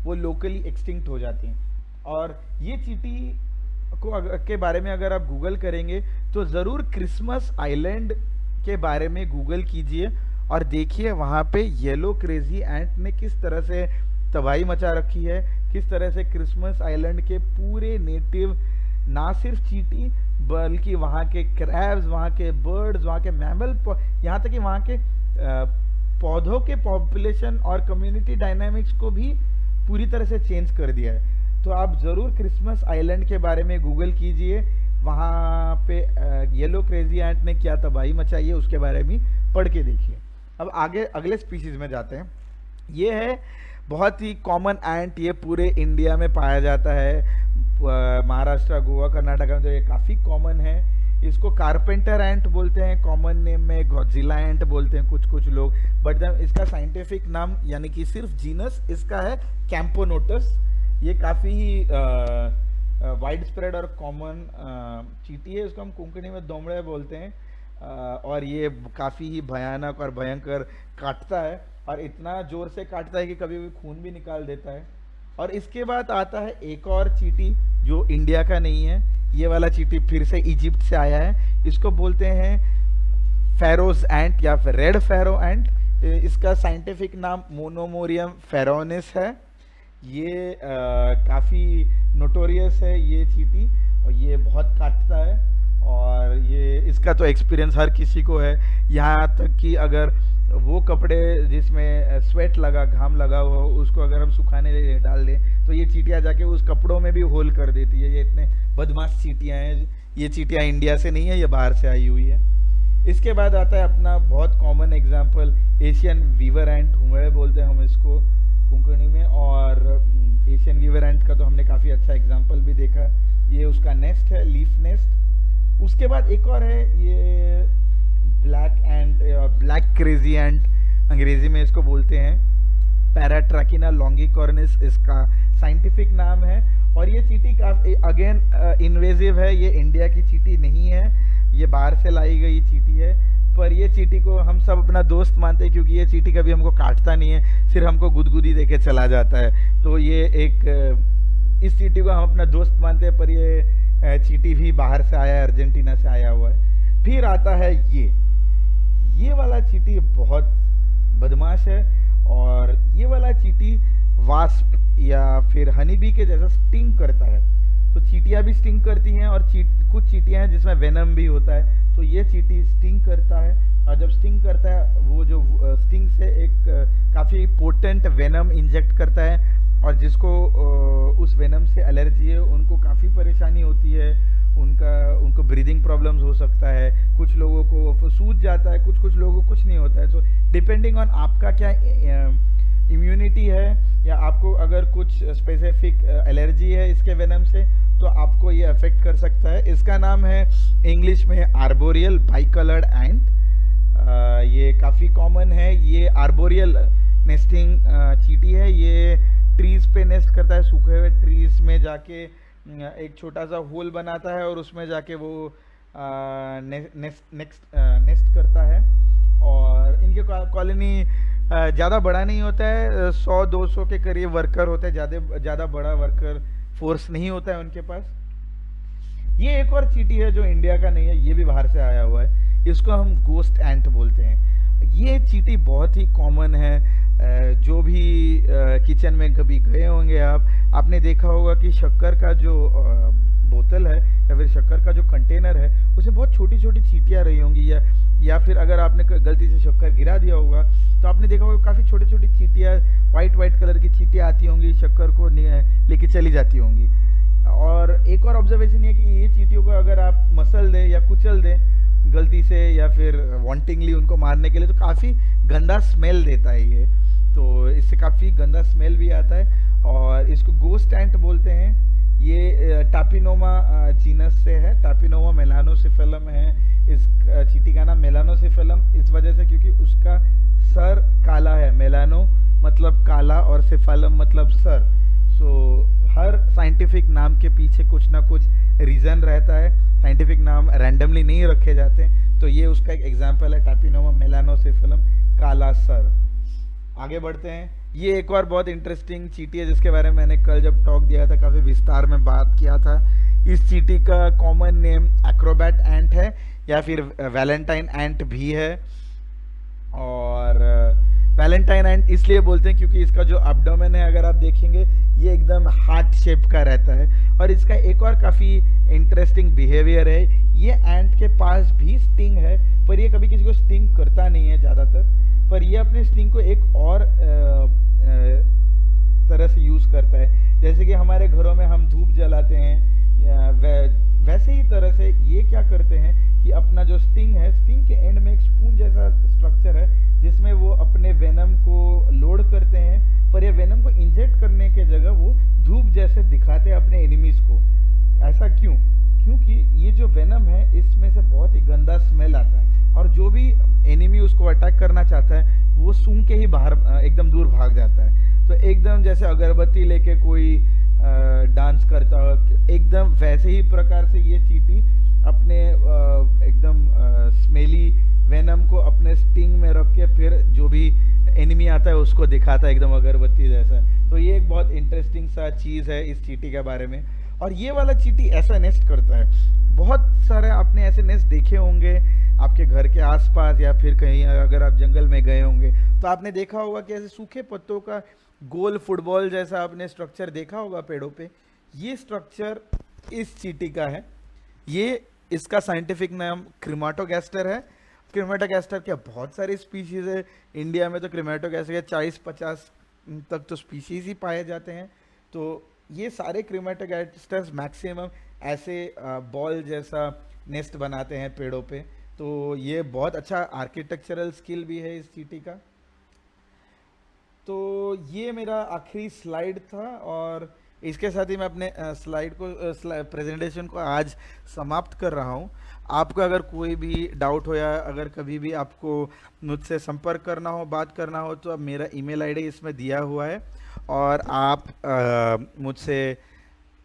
वो लोकली एक्सटिंक्ट हो जाती हैं। और ये चींटी के बारे में अगर आप गूगल करेंगे तो ज़रूर क्रिसमस आइलैंड के बारे में गूगल कीजिए और देखिए वहाँ पे येलो क्रेजी एंट ने किस तरह से तबाही मचा रखी है, किस तरह से क्रिसमस आइलैंड के पूरे नेटिव ना सिर्फ चींटी बल्कि वहाँ के क्रैब्स, वहाँ के बर्ड्स, वहाँ के मैमल, यहाँ तक कि वहाँ के पौधों के पॉपुलेशन और कम्युनिटी डायनामिक्स को भी पूरी तरह से चेंज कर दिया है। तो आप ज़रूर क्रिसमस आइलैंड के बारे में गूगल कीजिए, वहाँ पे येलो क्रेजी एंट ने क्या तबाही मचाई है उसके बारे में पढ़ के देखिए। अब आगे अगले स्पीशीज़ में जाते हैं। ये है बहुत ही कॉमन एंट, ये पूरे इंडिया में पाया जाता है। महाराष्ट्र, गोवा, कर्नाटका में तो ये काफ़ी कॉमन है। इसको कारपेंटर एंट बोलते हैं, कॉमन नेम में गॉडजिला एंट बोलते हैं कुछ लोग, बट इसका साइंटिफिक नाम यानी कि सिर्फ जीनस इसका है कैम्पोनोटस। ये काफ़ी ही वाइड स्प्रेड और कॉमन चींटी है। इसको हम कोंकणी में दोमड़े बोलते हैं और ये काफ़ी ही भयानक और भयंकर काटता है और इतना ज़ोर से काटता है कि कभी कभी खून भी निकाल देता है। और इसके बाद आता है एक और चींटी जो इंडिया का नहीं है, ये वाला चींटी फिर से इजिप्ट से आया है। इसको बोलते हैं फेरोज एंट या फिर रेड फेरो एंट। इसका साइंटिफिक नाम मोनोमोरियम फेरोनिस है। ये काफ़ी नोटोरियस है ये चींटी और ये बहुत काटता है और ये इसका तो एक्सपीरियंस हर किसी को है। यहाँ तक कि अगर वो कपड़े जिसमें स्वेट लगा, घाम लगा हुआ हो, उसको अगर हम सुखाने डाल दें तो ये चींटियाँ जाके उस कपड़ों में भी होल कर देती है। ये इतने बदमाश चींटियाँ हैं। ये चींटियाँ इंडिया से नहीं है, ये बाहर से आई हुई है। इसके बाद आता है अपना बहुत कॉमन एग्जाम्पल एशियन वीवर एंट, हुमड़े बोलते हैं हम इसको कोंकणी में। और एशियन वीवर एंट का तो हमने काफ़ी अच्छा एग्जाम्पल भी देखा। ये उसका नेस्ट है, लीफ नेस्ट। उसके बाद एक और है ये ब्लैक एंट, ब्लैक क्रेजी एंट अंग्रेजी में इसको बोलते हैं, पैराट्रैकिना लॉन्गिकॉर्निस इसका साइंटिफिक नाम है। और ये चींटी काफ़ी अगेन इन्वेजिव है, ये इंडिया की चींटी नहीं है, ये बाहर से लाई गई चींटी है। पर ये चींटी को हम सब अपना दोस्त मानते हैं क्योंकि ये चींटी कभी हमको काटता नहीं है, सिर्फ हमको गुदगुदी देके चला जाता है। तो ये एक इस चींटी को हम अपना दोस्त मानते हैं, पर ये चींटी भी बाहर से आया है, अर्जेंटीना से आया हुआ है। फिर आता है ये वाला चींटी बहुत बदमाश है और ये वाला चींटी वास्प या फिर हनी बी के जैसा स्टिंग करता है। तो चींटियाँ भी स्टिंग करती हैं और कुछ चींटियाँ हैं जिसमें वेनम भी होता है। तो ये चींटी स्टिंग करता है और जब स्टिंग करता है वो जो स्टिंग से एक काफ़ी पोटेंट वेनम इंजेक्ट करता है और जिसको उस वेनम से एलर्जी है उनको काफ़ी परेशानी होती है, उनको ब्रीदिंग प्रॉब्लम्स हो सकता है, कुछ लोगों को सूज जाता है, कुछ लोगों को कुछ नहीं होता है। सो डिपेंडिंग ऑन आपका क्या इम्यूनिटी है या आपको अगर कुछ स्पेसिफिक एलर्जी है इसके वेनम से तो आपको ये अफेक्ट कर सकता है। इसका नाम है इंग्लिश में आर्बोरियल बाइकलर्ड एंट। ये काफ़ी कॉमन है। ये आर्बोरियल नेस्टिंग चींटी है। ये ट्रीज पे नेस्ट करता है, सूखे हुए ट्रीज में जाके एक छोटा सा होल बनाता है और उसमें जाके वो नेस्ट करता है। और इनके कॉलोनी ज़्यादा बड़ा नहीं होता है, 100-200 के करीब वर्कर होते हैं, ज़्यादा बड़ा वर्कर फोर्स नहीं होता है उनके पास। ये एक और चींटी है जो इंडिया का नहीं है, ये भी बाहर से आया हुआ है, इसको हम गोस्ट एंट बोलते हैं। ये चींटी बहुत ही कॉमन है। जो भी किचन में कभी गए होंगे आपने देखा होगा कि शक्कर का जो बोतल है या फिर शक्कर का जो कंटेनर है उसमें बहुत छोटी छोटी चींटियाँ रही होंगी, या फिर अगर आपने गलती से शक्कर गिरा दिया होगा तो आपने देखा होगा काफ़ी छोटी छोटी चींटियाँ, वाइट कलर की चींटियाँ आती होंगी, शक्कर को लेके चली जाती होंगी। और एक और ऑब्जर्वेशन ये कि ये चींटियों को अगर आप मसल दें या कुचल दें गलती से या फिर वांटिंगली उनको मारने के लिए तो काफ़ी गंदा स्मेल देता है ये, तो इससे काफ़ी गंदा स्मेल भी आता है और इसको गोस्ट एंट बोलते हैं। ये टापिनोमा जीनस से है, टापिनोमा मेलानोसिफेलम है। इस चींटी का नाम मेलानोसिफेलम इस वजह से क्योंकि उसका सर काला है। मेलानो मतलब काला और सिफेलम मतलब सर। सो हर साइंटिफिक नाम के पीछे कुछ ना कुछ रीज़न रहता है, साइंटिफिक नाम रैंडमली नहीं रखे जाते। तो ये उसका एक एग्जांपल है, टापिनोमा मेलानोसिफेलम, काला सर। आगे बढ़ते हैं। ये एक और बहुत इंटरेस्टिंग चींटी है जिसके बारे में मैंने कल जब टॉक दिया था काफ़ी विस्तार में बात किया था। इस चींटी का कॉमन नेम एक्रोबैट एंट है या फिर वैलेंटाइन एंट भी है। और वैलेंटाइन एंट इसलिए बोलते हैं क्योंकि इसका जो एब्डोमेन है अगर आप देखेंगे ये एकदम हार्ट शेप का रहता है। और इसका एक और काफ़ी इंटरेस्टिंग बिहेवियर है, ये एंट के पास भी स्टिंग है पर ये कभी किसी को स्टिंग करता नहीं है ज़्यादातर, पर ये अपने स्टिंग को एक और तरह से यूज़ करता है। जैसे कि हमारे घरों में हम धूप जलाते हैं, वैसे ही तरह से ये क्या करते हैं कि अपना जो स्टिंग है, स्टिंग के एंड में एक स्पून जैसा स्ट्रक्चर है जिसमें वो अपने वेनम को लोड करते हैं, पर ये वेनम को इंजेक्ट करने के जगह वो धूप जैसे दिखाते हैं अपने एनिमीज को। ऐसा क्यों? क्योंकि ये जो वेनम है इसमें से बहुत ही गंदा स्मेल आता है और जो भी एनिमी उसको अटैक करना चाहता है वो सूंघ के ही बाहर एकदम दूर भाग जाता है। तो एकदम जैसे अगरबत्ती लेके कोई डांस करता हो, एकदम वैसे ही प्रकार से ये चींटी अपने एकदम स्मेली वेनम को अपने स्टिंग में रख के फिर जो भी एनिमी आता है उसको दिखाता है एकदम अगरबत्ती जैसा। तो ये एक बहुत इंटरेस्टिंग सा चीज़ है इस चींटी के बारे में। और ये वाला चींटी ऐसा नेस्ट करता है, बहुत सारे आपने ऐसे नेस्ट देखे होंगे आपके घर के आसपास या फिर कहीं अगर आप जंगल में गए होंगे तो आपने देखा होगा कि ऐसे सूखे पत्तों का गोल फुटबॉल जैसा आपने स्ट्रक्चर देखा होगा पेड़ों पे। ये स्ट्रक्चर इस चींटी का है। ये इसका साइंटिफिक नाम क्रीमाटोगैस्टर है। क्रीमाटोगैस्टर के बहुत सारी स्पीशीज़ है, इंडिया में तो क्रीमाटोगैस्टर के 40-50 तक तो स्पीशीज़ ही पाए जाते हैं। तो ये सारे क्रीमाटोगैस्टर्स मैक्सिमम ऐसे बॉल जैसा नेस्ट बनाते हैं पेड़ों पे। तो ये बहुत अच्छा आर्किटेक्चरल स्किल भी है इस चींटी का। तो ये मेरा आखिरी स्लाइड था और इसके साथ ही मैं अपने स्लाइड को प्रेजेंटेशन को आज समाप्त कर रहा हूँ। आपको अगर कोई भी डाउट हो या अगर कभी भी आपको मुझसे संपर्क करना हो, बात करना हो, तो अब मेरा ईमेल आईडी इसमें दिया हुआ है और आप मुझसे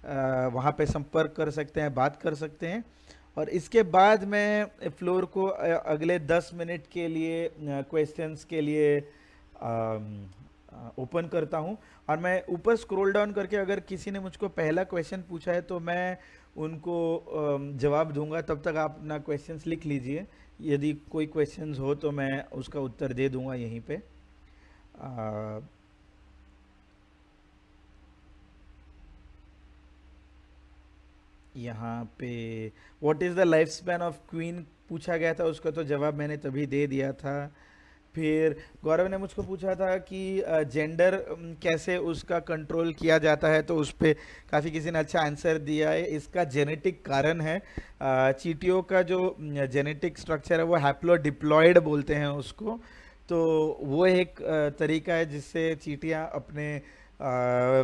वहाँ पे संपर्क कर सकते हैं, बात कर सकते हैं। और इसके बाद मैं फ्लोर को अगले 10 मिनट के लिए क्वेश्चंस के लिए ओपन करता हूं। और मैं ऊपर स्क्रॉल डाउन करके अगर किसी ने मुझको पहला क्वेश्चन पूछा है तो मैं उनको जवाब दूंगा। तब तक आप अपना क्वेश्चंस लिख लीजिए, यदि कोई क्वेश्चंस हो तो मैं उसका उत्तर दे दूंगा यहीं पे। यहाँ पे what is the life span of queen पूछा गया था, उसका तो जवाब मैंने तभी दे दिया था। फिर गौरव ने मुझको पूछा था कि जेंडर कैसे उसका कंट्रोल किया जाता है, तो उस पर काफ़ी किसी ने अच्छा आंसर दिया है। इसका जेनेटिक कारण है। चींटियों का जो जेनेटिक स्ट्रक्चर है वो हैप्लोडिप्लॉयड बोलते हैं उसको। तो वो एक तरीका है जिससे चींटियाँ अपने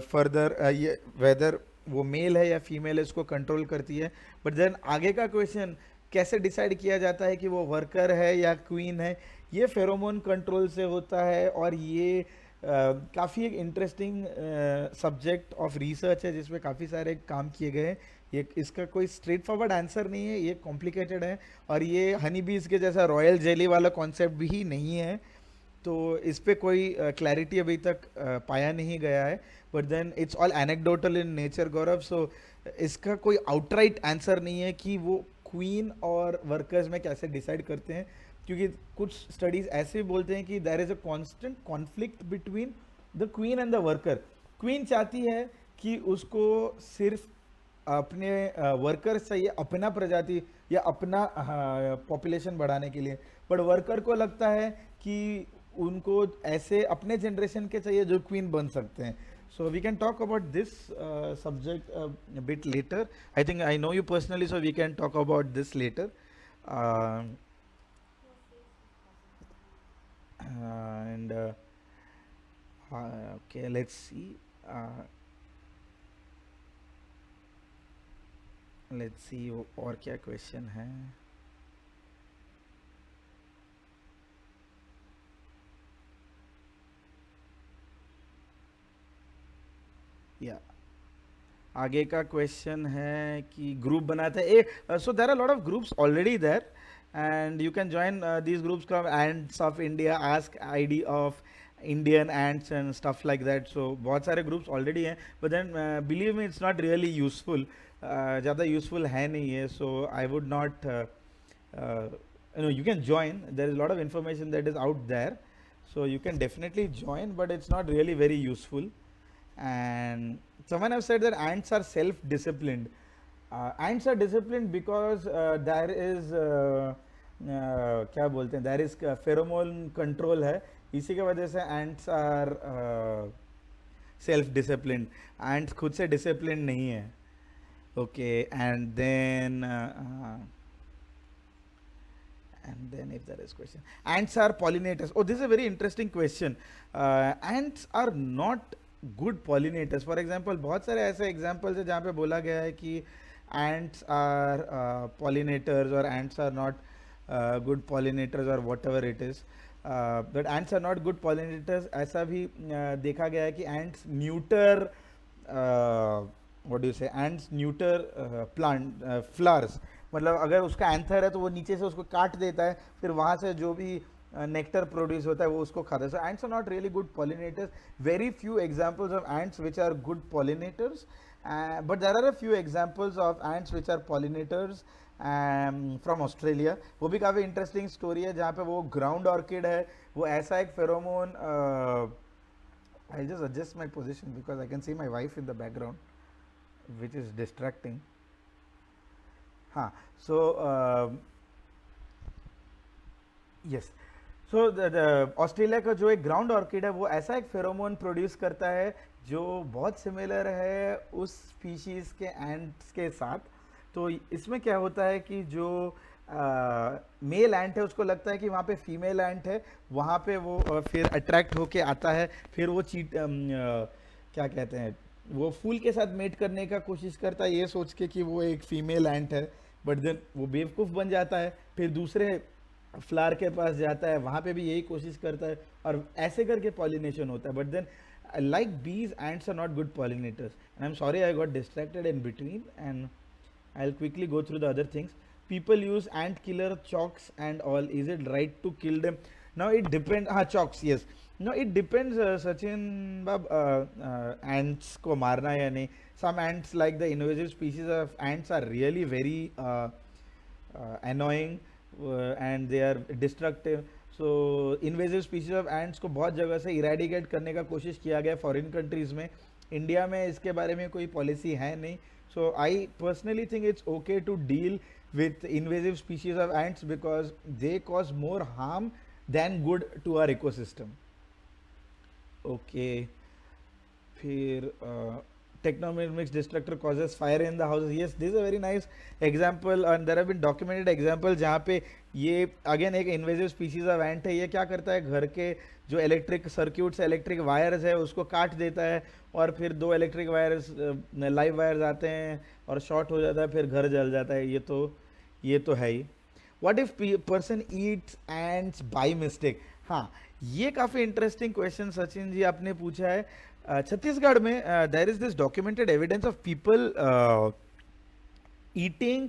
फर्दर ये वेदर वो मेल है या फीमेल है उसको कंट्रोल करती है। बट देन आगे का क्वेश्चन कैसे डिसाइड किया जाता है कि वो वर्कर है या क्वीन है, ये फेरोमोन कंट्रोल से होता है। और ये काफ़ी एक इंटरेस्टिंग सब्जेक्ट ऑफ रिसर्च है जिसमें काफ़ी सारे काम किए गए हैं। ये इसका कोई स्ट्रेट फॉरवर्ड आंसर नहीं है, ये कॉम्प्लिकेटेड है और ये हनी बीज के जैसा रॉयल जेली वाला कॉन्सेप्ट भी नहीं है। तो इस पे कोई क्लैरिटी अभी तक पाया नहीं गया है। But then it's all anecdotal in nature Gaurav. So इसका कोई आउटराइट आंसर नहीं है कि वो क्वीन और वर्कर्स में कैसे डिसाइड करते हैं, क्योंकि कुछ स्टडीज ऐसे बोलते हैं कि there is a constant conflict between the queen and the worker. Queen चाहती है कि उसको सिर्फ अपने वर्कर्स चाहिए अपना प्रजाति या अपना पॉपुलेशन बढ़ाने के लिए, बट वर्कर को लगता है कि उनको ऐसे अपने जनरेशन के चाहिए जो क्वीन बन सकते हैं। So we can talk about this subject a bit later. I think I know you personally, so we can talk about this later. And okay, let's see. Let's see और क्या question है. या आगे का question है कि group बनाते हैं. Uh so there are lot of groups already there and you can join these groups called ants of India, ask id of Indian ants and stuff like that. So बहुत सारे groups already हैं, but then believe me it's not really useful. ज़्यादा useful है नहीं है. So I would not you can join. There is a lot of information that is out there, so you can definitely join, but it's not really very useful. And someone have said that ants are self-disciplined. Ants are disciplined because there is क्या बोलते हैं, there is pheromone control है, इसी की वजह से ants are self-disciplined. ants खुद से disciplined नहीं है. Okay, and then if there is question, ants are pollinators. Oh, this is a very interesting question. Ants are not good pollinators. For example, बहुत सारे ऐसे examples है जहाँ पे बोला गया है कि ants are pollinators or ants are not good pollinators or whatever it is. But ants are not good pollinators. ऐसा भी देखा गया है कि ants neuter what do you say, ants neuter plant flowers. मतलब अगर उसका एंथर है तो वो नीचे से उसको काट देता है, फिर वहाँ से जो भी नेक्टर प्रोड्यूस होता है वो उसको खाता है. सो ants are not really good pollinators. Very few examples of ants which are good pollinators, but there are a few examples of ants which are pollinators from Australia. वो भी काफ़ी इंटरेस्टिंग स्टोरी है जहाँ पे वो ग्राउंड ऑर्किड है, वो ऐसा एक pheromone. I'll just adjust my position because I can see my wife in the background, which is distracting. हाँ, so yes, so the Australia का जो एक ग्राउंड ऑर्किड है वो ऐसा एक फेरोमोन प्रोड्यूस करता है जो बहुत सिमिलर है उस स्पीशीज़ के एंट्स के साथ. तो इसमें क्या होता है कि जो मेल एंट है उसको लगता है कि वहाँ पे फीमेल एंट है, वहाँ पे वो फिर अट्रैक्ट होके आता है, फिर वो क्या कहते हैं, वो फूल के साथ मेट करने का कोशिश करता है ये सोच के कि वो एक फीमेल एंट है, बट देन वो बेवकूफ़ बन जाता है, फिर दूसरे फ्लावर के पास जाता है, वहाँ पे भी यही कोशिश करता है और ऐसे करके पॉलिनेशन होता है. But then like bees, ants are not good pollinators. And I'm sorry I got distracted in between, and I'll quickly go through the other things. People use ant killer chalks and all. Is it right to kill them? Now it depends. Chalks, yes. No, it depends, Sachin Bab, ants को मारना या नहीं. Some ants, like the invasive species of ants, are really very annoying and they are destructive. So invasive species of ants को बहुत जगह से eradicate करने का कोशिश किया गया फॉरेन कंट्रीज़ में. इंडिया में इसके बारे में कोई पॉलिसी है नहीं. So I personally think it's okay to deal with invasive species of ants because they cause more harm than good to our ecosystem. Okay, फिर technomimics destructor causes fire in the houses. Yes, this is a very nice example and there have been documented examples जहाँ पे ये again एक invasive species of एंट है. ये क्या करता है, घर के जो इलेक्ट्रिक सर्क्यूट्स एलेक्ट्रिक वायर्स है उसको काट देता है और फिर 2 इलेक्ट्रिक वायर्स लाइव वायर्स आते हैं और शॉर्ट हो जाता है, फिर घर जल जाता है. ये तो है ही. What if person eats ants by mistake? हाँ, ये काफ़ी इंटरेस्टिंग क्वेश्चन सचिन जी आपने पूछा है. छत्तीसगढ़ में there is this documented evidence of people eating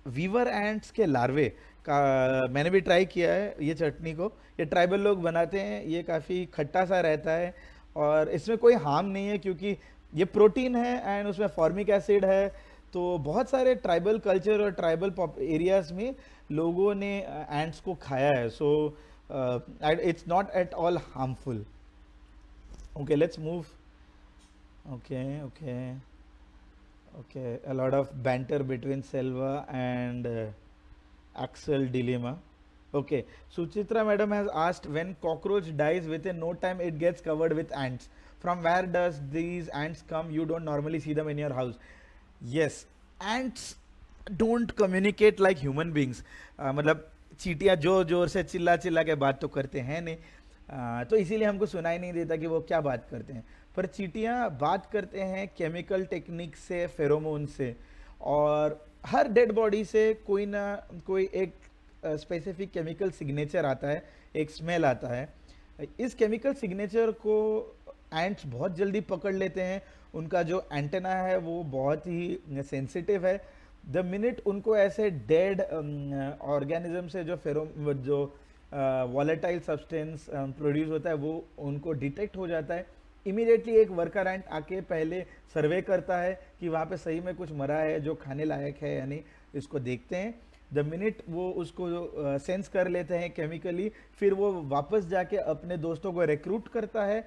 weaver ants के लार्वे का. मैंने भी ट्राई किया है ये चटनी को. ये ट्राइबल लोग बनाते हैं, ये काफ़ी खट्टा सा रहता है और इसमें कोई हार्म नहीं है क्योंकि ये प्रोटीन है एंड उसमें फॉर्मिक एसिड है. तो बहुत सारे ट्राइबल कल्चर और ट्राइबल एरियाज में लोगों ने एंट्स को खाया है. So it's not at all harmful. Okay, let's move. Okay. A lot of banter between Selva and Axel dilemma. Okay, Suchitra madam has asked, when cockroach dies within no time it gets covered with ants. From where does these ants come? You don't normally see them in your house. Yes, ants don't communicate like human beings. मतलब चींटियाँ जोर जोर से चिल्ला चिल्ला के बात तो करते हैं नहीं, तो इसीलिए हमको सुनाई नहीं देता कि वो क्या बात करते हैं. पर चींटियाँ बात करते हैं केमिकल टेक्निक से, फेरोमोन से. और हर डेड बॉडी से कोई ना कोई एक स्पेसिफिक केमिकल सिग्नेचर आता है, एक स्मेल आता है। इस केमिकल सिग्नेचर को एंट्स बहुत जल्दी पकड़ लेते हैं, उनका जो एंटेना है वो बहुत ही सेंसिटिव है। द मिनट उनको ऐसे डेड ऑर्गेनिज्म से जो जो वॉलेटाइल सब्सटेंस प्रोड्यूस होता है वो उनको डिटेक्ट हो जाता है, इमीडिएटली एक वर्कर एंट आके पहले सर्वे करता है कि वहाँ पे सही में कुछ मरा है जो खाने लायक है, यानी इसको देखते हैं। द मिनट वो उसको सेंस कर लेते हैं केमिकली, फिर वो वापस जाके अपने दोस्तों को रिक्रूट करता है,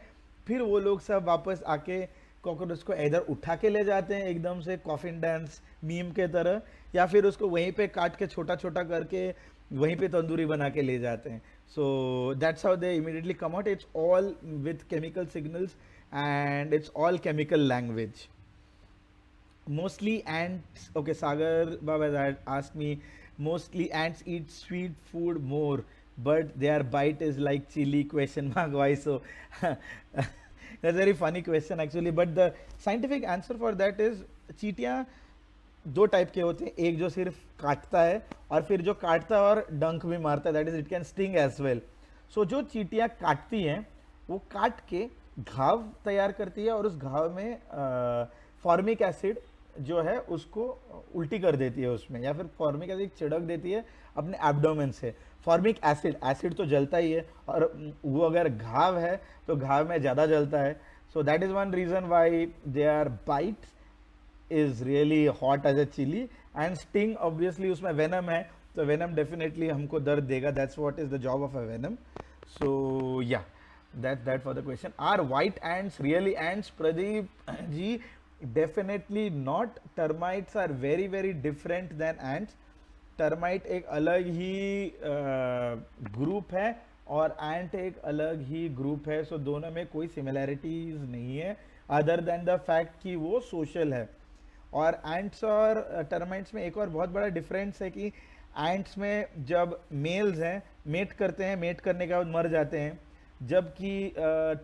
फिर वो लोग सब वापस आके कॉकरोच को इधर उठा के ले जाते हैं एकदम से कॉफिन डांस मीम के तरह, या फिर उसको वहीं पे काट के छोटा छोटा करके वहीं पे तंदूरी बना के ले जाते हैं। So that's how they immediately come out. It's all with chemical signals and it's all chemical language. Mostly ants, okay, Sagar Baba had asked me, mostly ants eat sweet food more, but their bite is like chili, question mark, why so? That's a very funny question actually, but the scientific answer for that is चींटियाँ दो type के होते हैं, एक जो सिर्फ काटता है और फिर जो काटता है और डंक भी मारता है, that is it can sting as well. So जो चींटियाँ काटती हैं वो काट के घाव तैयार करती है और उस घाव में फॉर्मिक एसिड जो है उसको उल्टी कर देती है उसमें, या फिर फॉर्मिक एसिड छिड़क देती है अपने एब्डोमेन से। फॉर्मिक एसिड तो जलता ही है, और वो अगर घाव है तो घाव में ज़्यादा जलता है। So that is one reason why they are bite is really hot as a chilli, and sting obviously उसमें वेनम है, तो वेनम डेफिनेटली हमको दर्द देगा, that's what is the job of a venom. So yeah that's that for the question. Are white ants really ants, Pradeep ji? Definitely not. Termites are very very different than ants. Termite एक अलग ही group है और ant एक अलग ही group है, सो दोनों में कोई सिमिलैरिटीज नहीं है अदर देन द फैक्ट कि वो सोशल है। और ants और टर्माइट्स में एक और बहुत बड़ा डिफरेंस है कि ants में जब मेल्स हैं मेट करते हैं, मेट करने के बाद मर जाते हैं, जबकि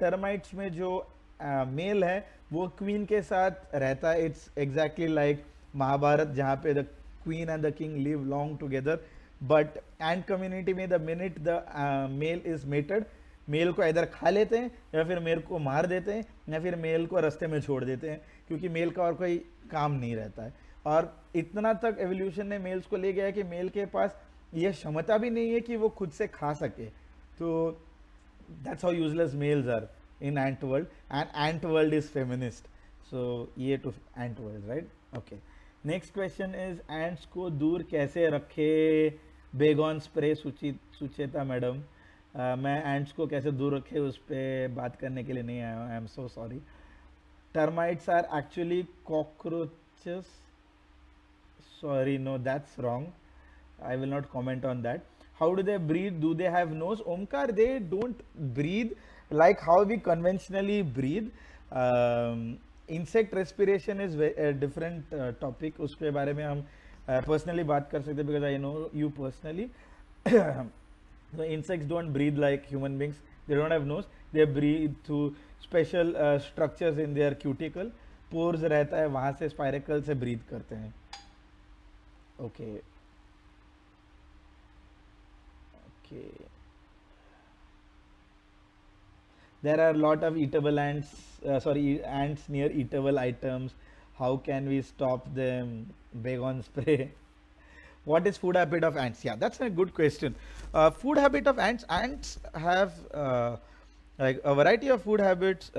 टर्माइट्स में जो मेल है वो क्वीन के साथ रहता है। इट्स एग्जैक्टली लाइक महाभारत जहाँ पे the queen and the king live long together, but ant community में the minute the male is mated, male को इधर खा लेते हैं या फिर मेल को मार देते हैं या फिर मेल को रास्ते में छोड़ देते हैं, क्योंकि मेल का और कोई काम नहीं रहता है। और इतना तक एवोल्यूशन ने मेल्स को ले गया है कि मेल के पास यह क्षमता भी नहीं है कि वो खुद से खा सके। तो that's how useless males are in ant world, and ant world is feminist, so ये to ant world, right? Okay, next question is ants को दूर कैसे रखे बेगॉन स्प्रे सुचेता मैडम। मैं ants को कैसे दूर रखे उस पर बात करने के लिए नहीं आया हूँ, I am so sorry. Termites are actually cockroaches, sorry, no, that's wrong, I will not comment on that. How do they breathe? Do they have nose? Omkar, they don't breathe like how we conventionally breathe. Insect respiration is a different topic. उसके बारे में हम personally बात कर सकते हैं, because I know you personally. The insects don't breathe like human beings. They don't have nose. They breathe through special structures in their cuticle. Pores रहता है, वहाँ से spiracle से breathe करते हैं. Okay. Okay. There are a lot of eatable ants, ants near eatable items. How can we stop them? Baygon spray. What is food habit of ants? Yeah, that's a good question. Food habit of ants. Ants have like a variety of food habits.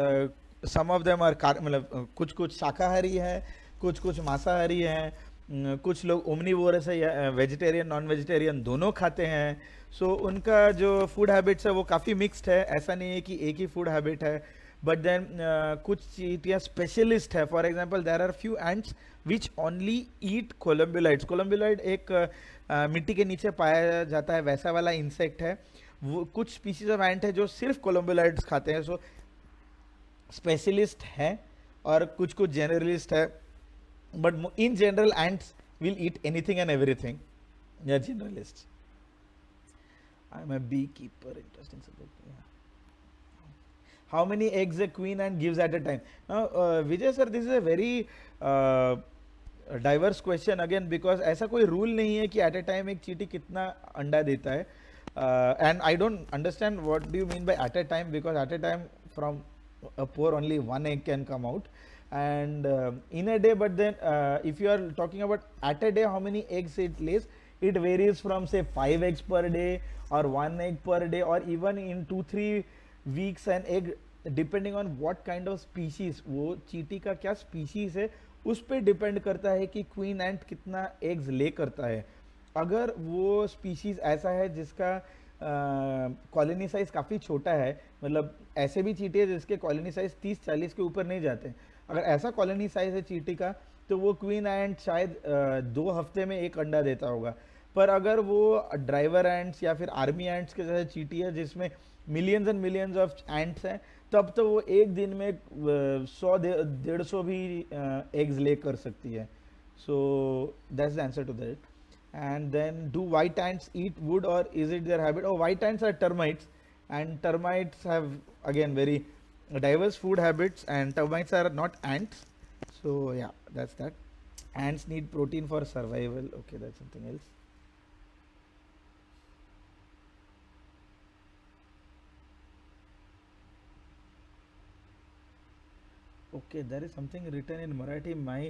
Some of them are कुछ शाकाहारी है, कुछ मांसाहारी है, कुछ लोग omnivorous है या वेजिटेरियन नॉन वेजिटेरियन दोनों खाते हैं। सो उनका जो फूड हैबिट्स है वो काफ़ी मिक्स्ड है, ऐसा नहीं है कि एक ही फूड हैबिट है। बट देन कुछ चींटियाँ स्पेशलिस्ट है। For example there are few ants which only eat collembolids. Collembolid एक मिट्टी के नीचे पाया जाता है वैसा वाला इंसेक्ट है। वो कुछ स्पीशीज ऑफ एंट है जो सिर्फ कोलम्बुलाइड्स खाते हैं। सो स्पेशलिस्ट है और कुछ जनरलिस्ट है, but in general ants will eat anything and everything. They are generalists. I am a beekeeper. Interesting subject. Yeah. How many eggs a queen ant gives at a time? Now, Vijay sir, this is a very diverse question again, because ऐसा कोई rule नहीं है कि eight a time एक चींटी कितना अंडा देता है. And I don't understand what do you mean by at a time, because at a time from a pour only one egg can come out, and in a day. But then if you are talking about at a day how many eggs it lays, it varies from say 5 eggs per day or 1 egg per day, or even in 2-3 weeks an egg, depending on what kind of species, वो चींटी का क्या species है उस पे depend करता है कि क्वीन एंट कितना एग्स ले करता है. अगर वो स्पीशीज ऐसा है जिसका कॉलोनी साइज काफ़ी छोटा है, मतलब ऐसे भी चींटी है जिसके कॉलोनी साइज 30-40 के ऊपर नहीं जाते, अगर ऐसा कॉलोनी साइज है चींटी का तो वो क्वीन एंट शायद 2 हफ्ते में एक अंडा देता होगा. पर अगर वो ड्राइवर एंट्स या फिर आर्मी एंट्स के जैसे चींटी है जिसमें millions and millions of ants हैं, तब तो वो एक दिन में 100-150 भी एग्स ले कर सकती है. So that's the answer to that. And then, do white ants eat wood, or is it their habit? Oh, white ants are termites, and termites have again very diverse food habits, and termites are not ants. So yeah, that's that. Ants need protein for survival. Okay, that's something else. Okay, there is something written in Marathi. My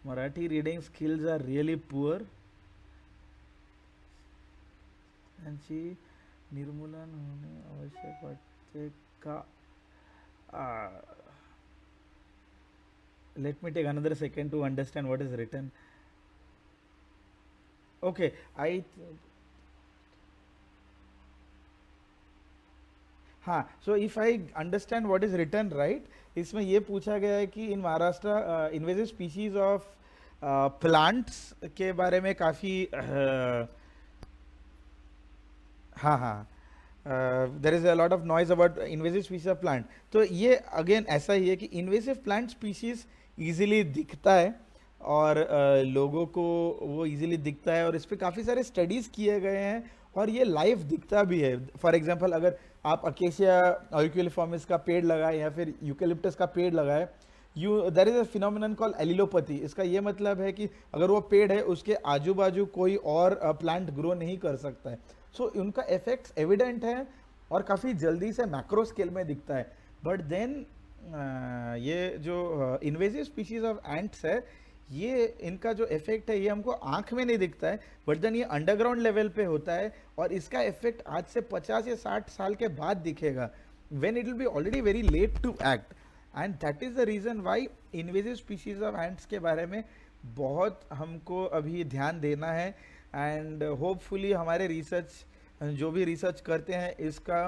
Marathi reading skills are really poor. यांची निर्मूलन होणे आवश्यक वाटते का? Let me take another second to understand what is written. Okay, हाँ, so if I understand what is written right, इसमें ये पूछा गया है कि in Maharashtra invasive species of plants के बारे में काफ़ी हाँ, there is a lot of noise about invasive species of plant. तो ये अगेन ऐसा ही है कि इन्वेसिव प्लांट स्पीशीज इजीली दिखता है और लोगों को वो इजीली दिखता है, और इस पर काफ़ी सारे स्टडीज़ किए गए हैं और ये लाइव दिखता भी है. फॉर एग्जांपल, अगर आप अकेशिया ऑरिक्यूलिफॉर्मिस का पेड़ लगाए या फिर यूकेलिप्टस का पेड़ लगाए, there is a phenomenon called allelopathy. इसका ये मतलब है कि अगर वो पेड़ है उसके आजू बाजू कोई और प्लांट ग्रो नहीं कर सकता है. सो उनका इफेक्ट्स एविडेंट है और काफ़ी जल्दी से मैक्रो स्केल में दिखता है. बट देन ये जो इन्वेजिव स्पीशीज ऑफ एंट्स है, ये इनका जो इफेक्ट है ये हमको आंख में नहीं दिखता है, बट देन ये अंडरग्राउंड लेवल पे होता है और इसका इफेक्ट आज से 50 या 60 साल के बाद दिखेगा, when it will be already very late to act. And that is the reason why invasive species of ants के बारे में बहुत हमको अभी ध्यान देना है. एंड होपफुली हमारे रिसर्च जो भी रिसर्च करते हैं इसका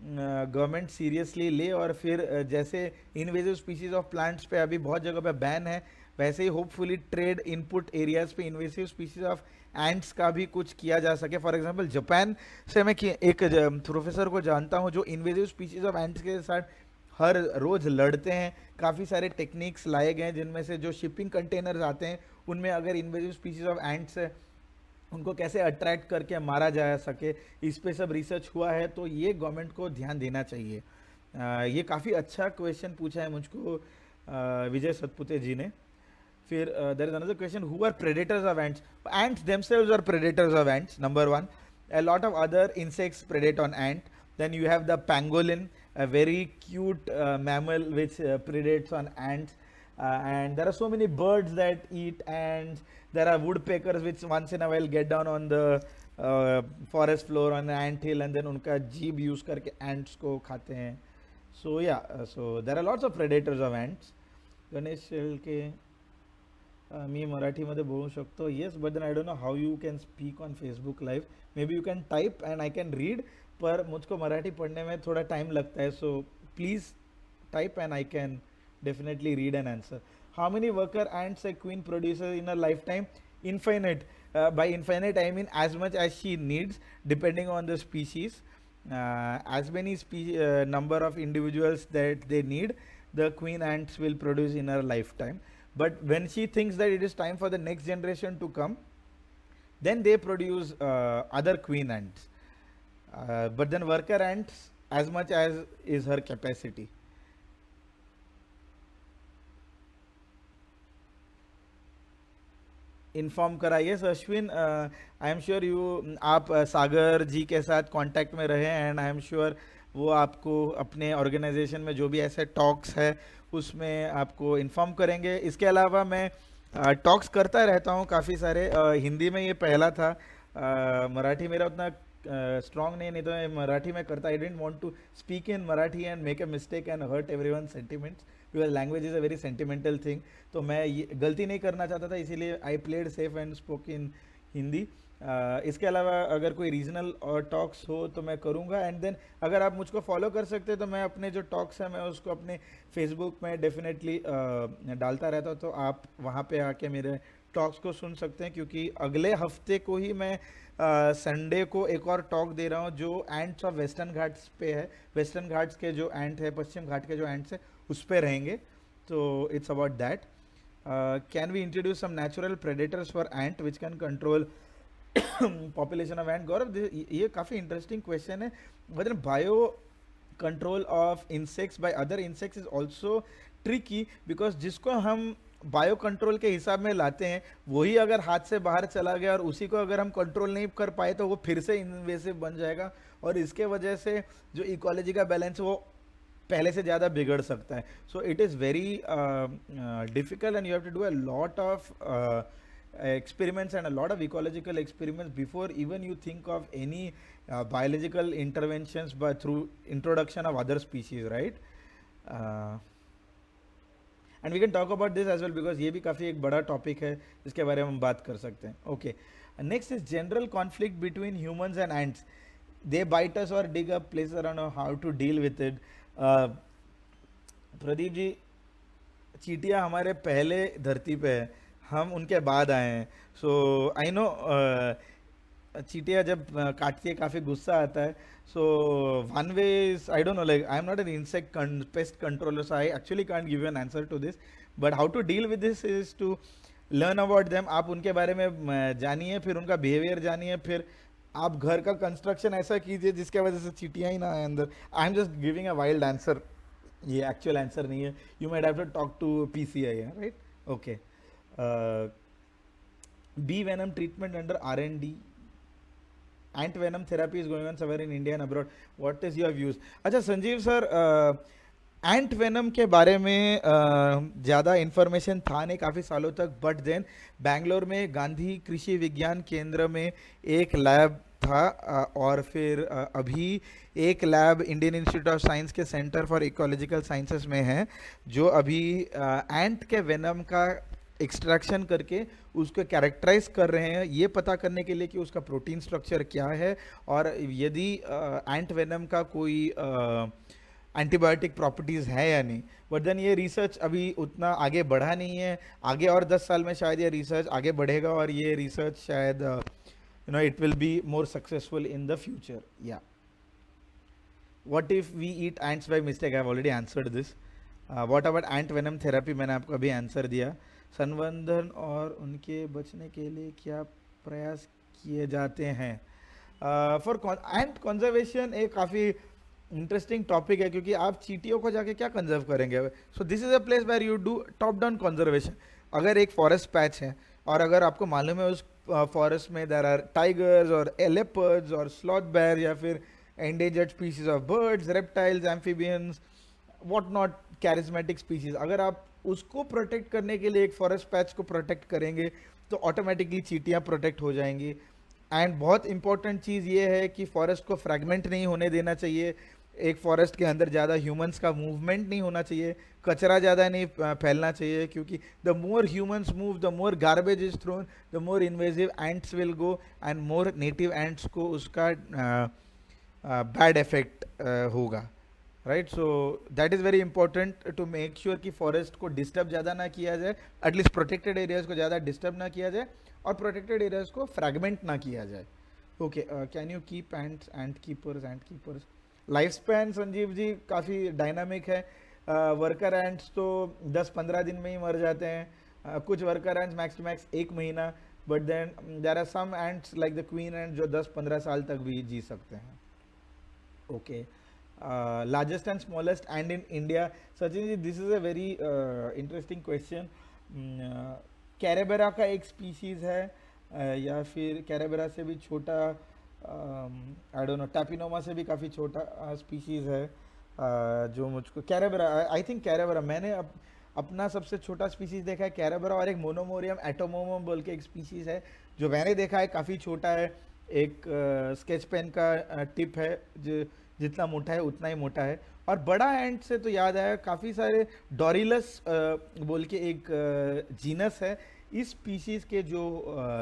गवर्नमेंट सीरियसली ले, और फिर जैसे इन्वेजिव स्पीशीज ऑफ प्लांट्स पे अभी बहुत जगह पे बैन है, वैसे ही होपफुली ट्रेड इनपुट एरियाज पे इन्वेजिव स्पीशीज ऑफ एंट्स का भी कुछ किया जा सके. फॉर एग्जांपल, जापान से मैं एक प्रोफेसर को जानता हूँ जो इन्वेजिव स्पीशीज ऑफ एंट्स के साथ हर रोज़ लड़ते हैं. काफ़ी सारे टेक्निक्स लाए गए हैं जिनमें से जो शिपिंग कंटेनर्स आते हैं उनमें अगर इन्वेजिव स्पीशीज ऑफ एंट्स है उनको कैसे अट्रैक्ट करके मारा जा सके, इस पे सब रिसर्च हुआ है. तो ये गवर्नमेंट को ध्यान देना चाहिए. ये काफ़ी अच्छा क्वेश्चन पूछा है मुझको विजय सतपुते जी ने. फिर there is another question, who are predators of ants? Ants themselves are predators of ants, number 1. A lot of other insects predate on ant. Then you have the pangolin, a very cute mammal which predates on ants. And there are so many birds that eat ants. There are woodpeckers which once in a while get down on the forest floor on the ant hill and then उनका जीभ use करके ants को खाते हैं. So yeah, so there are lots of predators of ants. Ganesh Shelke, मी मराठीमध्ये बोलू शकतो. Yes, but then I don't know how you can speak on Facebook live. Maybe you can type and I can read, पर मुझको मराठी पढ़ने में थोड़ा time लगता है. So please type and I can definitely read and answer. How many worker ants a queen produces in a lifetime? Infinite. By infinite I mean as much as she needs, depending on the species. As many number of individuals that they need, the queen ants will produce in her lifetime. But when she thinks that it is time for the next generation to come, then they produce other queen ants. But then worker ants as much as is her capacity. Inform करा। Yes Ashwin, I am sure you, आप सागर जी के साथ contact में रहे and I am sure वो आपको अपने organisation में जो भी ऐसे टॉक्स है उसमें आपको इन्फॉर्म करेंगे। इसके अलावा मैं टॉक्स करता रहता हूँ काफ़ी सारे, हिंदी में ये पहला था, मराठी मेरा उतना स्ट्रॉन्ग नहीं तो मैं मराठी में करता। I don't want to speak in Marathi and make a mistake and hurt everyone sentiments, because language is a very sentimental thing. तो मैं ये गलती नहीं करना चाहता था, इसीलिए I played safe and spoke in Hindi. इसके अलावा अगर कोई रीजनल और टॉक्स हो तो मैं करूँगा। एंड देन अगर आप मुझको फॉलो कर सकते हैं तो मैं अपने जो टॉक्स हैं मैं उसको अपने फेसबुक में डेफिनेटली डालता रहता हूँ, तो आप वहाँ पे आके मेरे टॉक्स को सुन सकते हैं। क्योंकि अगले हफ्ते को ही मैं संडे को एक और टॉक दे रहा हूँ जो एंट्स ऑफ वेस्टर्न घाट्स पे है। वेस्टर्न घाट्स के जो एंट है, पश्चिम घाट के जो एंट्स है उस पे रहेंगे, तो it's about that. Can we introduce some natural predators for ant which can control population of ant? Gaurav, ये काफ़ी इंटरेस्टिंग क्वेश्चन है। But bio control of insects by other insects is also tricky, because जिसको हम bio control के हिसाब में लाते हैं वही अगर हाथ से बाहर चला गया और उसी को अगर हम कंट्रोल नहीं कर पाए तो वो फिर से इन्वेसिव बन जाएगा और इसके वजह से जो इकोलॉजी का बैलेंस वो पहले से ज़्यादा बिगड़ सकता है। So it is very difficult and you have to do a lot of experiments and a lot of ecological experiments before even you think of any biological interventions but through introduction of other species, right? And we can talk about this as well because ये भी काफ़ी एक बड़ा topic है जिसके बारे में हम बात कर सकते हैं। Okay, next is general conflict between humans and ants, they bite us और dig up place around how to deal with it. Pradeep ji, चींटियाँ हमारे पहले धरती पे है, हम उनके बाद आए हैं। सो आई नो चींटियाँ जब काटती है काफ़ी गुस्सा आता है। So one way is, I don't know, like I am not an insect pest controller, so I actually can't give you an answer to this, but how to deal with this is to learn about them. आप उनके बारे में जानिए, फिर उनका behaviour जानिए, फिर आप घर का कंस्ट्रक्शन ऐसा कीजिए जिसके वजह से चींटियाँ ही ना आए अंदर। I am just giving a wild answer, ये एक्चुअल आंसर नहीं है। You might have to talk to PCI, right? Okay. Bee venom treatment under R&D. Ant venom therapy is going on somewhere in India and abroad. What is your views? अच्छा Sanjeev sir, एंट venom के बारे में ज़्यादा information था नहीं काफ़ी सालों तक, बट देन बैंगलोर में गांधी कृषि विज्ञान केंद्र में एक लैब था और फिर अभी एक lab Indian institute of science के सेंटर फॉर इकोलॉजिकल साइंसेस में है जो अभी एंट के वेनम का एक्सट्रैक्शन करके उसको कैरेक्टराइज कर रहे हैं, ये पता करने के लिए कि उसका प्रोटीन स्ट्रक्चर क्या है और यदि एंट वेनम का कोई एंटीबायोटिक प्रॉपर्टीज़ है या नहीं। बट देन ये रिसर्च अभी उतना आगे बढ़ा नहीं है, आगे और 10 साल में शायद ये रिसर्च आगे बढ़ेगा और ये रिसर्च शायद you know it will be more successful in the future. या what if we eat ants by mistake? I have already answered this. What about ant venom therapy? मैंने आपको अभी आंसर दिया। संवर्धन और उनके बचने के लिए क्या प्रयास किए जाते हैं? फॉर एंट कंजर्वेशन एक काफ़ी इंटरेस्टिंग टॉपिक है क्योंकि आप चींटियों को जाके क्या कंजर्व करेंगे? So this is a place where you do top down conservation. अगर एक फॉरेस्ट पैच है और अगर आपको मालूम है उस फॉरेस्ट में देयर आर टाइगर्स और लेपर्ड्स और स्लॉथ बेयर या फिर endangered species of birds, reptiles, amphibians, what not, charismatic species, अगर आप उसको प्रोटेक्ट करने के लिए एक फॉरेस्ट पैच को प्रोटेक्ट करेंगे तो ऑटोमेटिकली चींटियाँ प्रोटेक्ट हो जाएंगी। एंड बहुत इंपॉर्टेंट चीज़ ये है कि फॉरेस्ट को फ्रैगमेंट नहीं होने देना चाहिए, एक फॉरेस्ट के अंदर ज़्यादा ह्यूमंस का मूवमेंट नहीं होना चाहिए, कचरा ज़्यादा नहीं फैलना चाहिए क्योंकि the more humans move, the more garbage is thrown, the more invasive ants will go and more native ants को उसका बैड इफेक्ट होगा, right? So that is very important to make sure कि फॉरेस्ट को disturb ज़्यादा ना किया जाए, at least protected areas को ज़्यादा डिस्टर्ब ना किया जाए और प्रोटेक्टेड एरियाज़ को फ्रैगमेंट ना किया जाए। Okay, can you keep ant keepers? Life span Sanjeev ji काफ़ी डायनामिक है। वर्कर एंट्स तो 10-15 दिन में ही मर जाते हैं, कुछ worker ants max to max 1 महीना, but then there are some ants like the queen ant जो 10-15 साल तक भी जी सकते हैं। Okay, largest and smallest ant in India. Sachin ji, this is a very interesting question. कैरेबेरा का एक स्पीशीज है, या फिर कैरेबेरा से भी छोटा, आई डोंट नो, टैपिनोमा से भी काफ़ी छोटा स्पीशीज है, जो मुझको कैरेबेरा, आई थिंक कैरेबेरा, मैंने अपना सबसे छोटा स्पीशीज देखा है कैरेबेरा, और एक मोनोमोरियम एटोमोमम बोल के एक स्पीशीज है जो मैंने देखा है, काफ़ी छोटा है, एक स्केच पेन का टिप है, जो जितना मोटा है उतना ही मोटा है। और बड़ा एंट से तो याद आया, काफ़ी सारे डोरिलस बोल के एक जीनस है, इस स्पीशीज के जो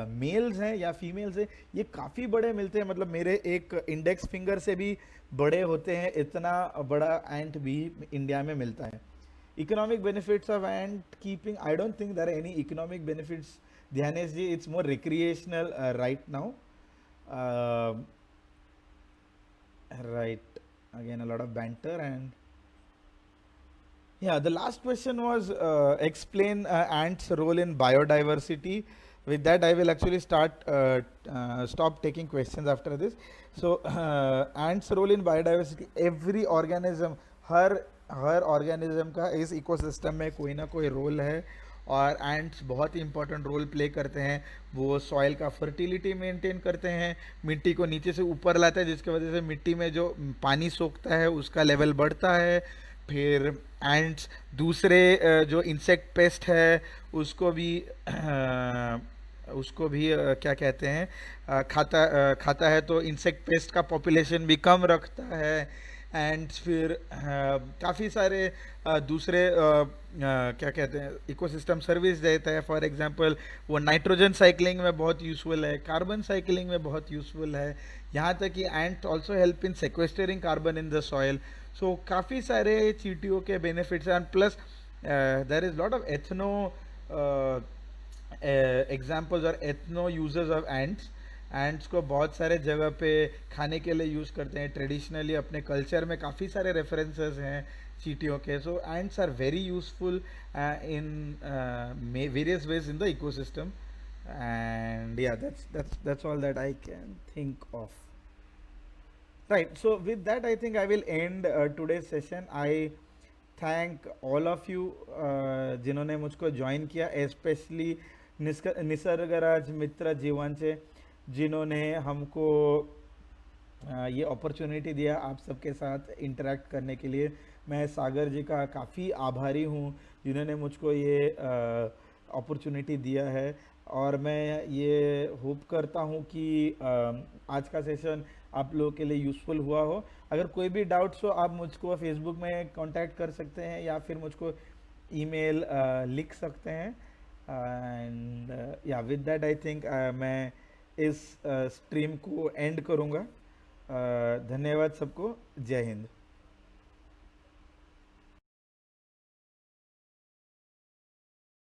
मेल्स हैं या फीमेल्स हैं, ये काफ़ी बड़े मिलते हैं, मतलब मेरे एक इंडेक्स फिंगर से भी बड़े होते हैं, इतना बड़ा एंट भी इंडिया में मिलता है। Economic benefits of ant keeping, I don't think there are any economic benefits, Dhyanesh ji, it's more recreational right now, right, again a lot of banter. And yeah, the last question was explain ants role in biodiversity. With that I will actually stop taking questions after this. So ants role in biodiversity, every organism, her organism का इस ecosystem में कोई ना कोई role है, और ants बहुत ही important role play करते हैं। वो सॉइल का फर्टिलिटी मेंटेन करते हैं, मिट्टी को नीचे से ऊपर लाते हैं, जिसकी वजह से मिट्टी में जो पानी सोखता है उसका लेवल बढ़ता है। फिर एंट्स दूसरे जो इंसेक्ट पेस्ट है उसको भी क्या कहते हैं, खाता है, तो इंसेक्ट पेस्ट का पॉपुलेशन भी कम रखता है। एंड फिर काफ़ी सारे दूसरे क्या कहते हैं, इकोसिस्टम सर्विस देता है। फॉर एग्जांपल वो नाइट्रोजन साइकिलिंग में बहुत यूज़फुल है, कार्बन साइकिलिंग में बहुत यूज़फुल है, यहाँ तक कि ant also help in sequestering carbon in the soil. So काफ़ी सारे चींटियों के बेनिफिट्स हैं, and plus there is lot of ethno examples और ethno users of ants. Ants को बहुत सारे जगह पे खाने के लिए यूज़ करते हैं, ट्रेडिशनली अपने कल्चर में काफ़ी सारे रेफरेंसेस हैं चींटियों के। So ants are very useful in various ways in the ecosystem, and या that's all that I can think of. Right, so with that I think I will end today's session. I thank all of you जिन्होंने मुझको join किया, specially निसर्गराज मित्र जीवन से, जिन्होंने हमको ये opportunity दिया आप सबके साथ इंटरेक्ट करने के लिए। मैं सागर जी का काफ़ी आभारी हूँ जिन्होंने मुझको ये अपॉर्चुनिटी दिया है, और मैं ये होप करता हूँ कि आज का सेशन आप लोगों के लिए यूज़फुल हुआ हो। अगर कोई भी डाउट्स हो आप मुझको फेसबुक में कांटेक्ट कर सकते हैं, या फिर मुझको ईमेल लिख सकते हैं। एंड या विद दैट आई थिंक मैं इस स्ट्रीम को एंड करूँगा। धन्यवाद सबको, जय हिंद।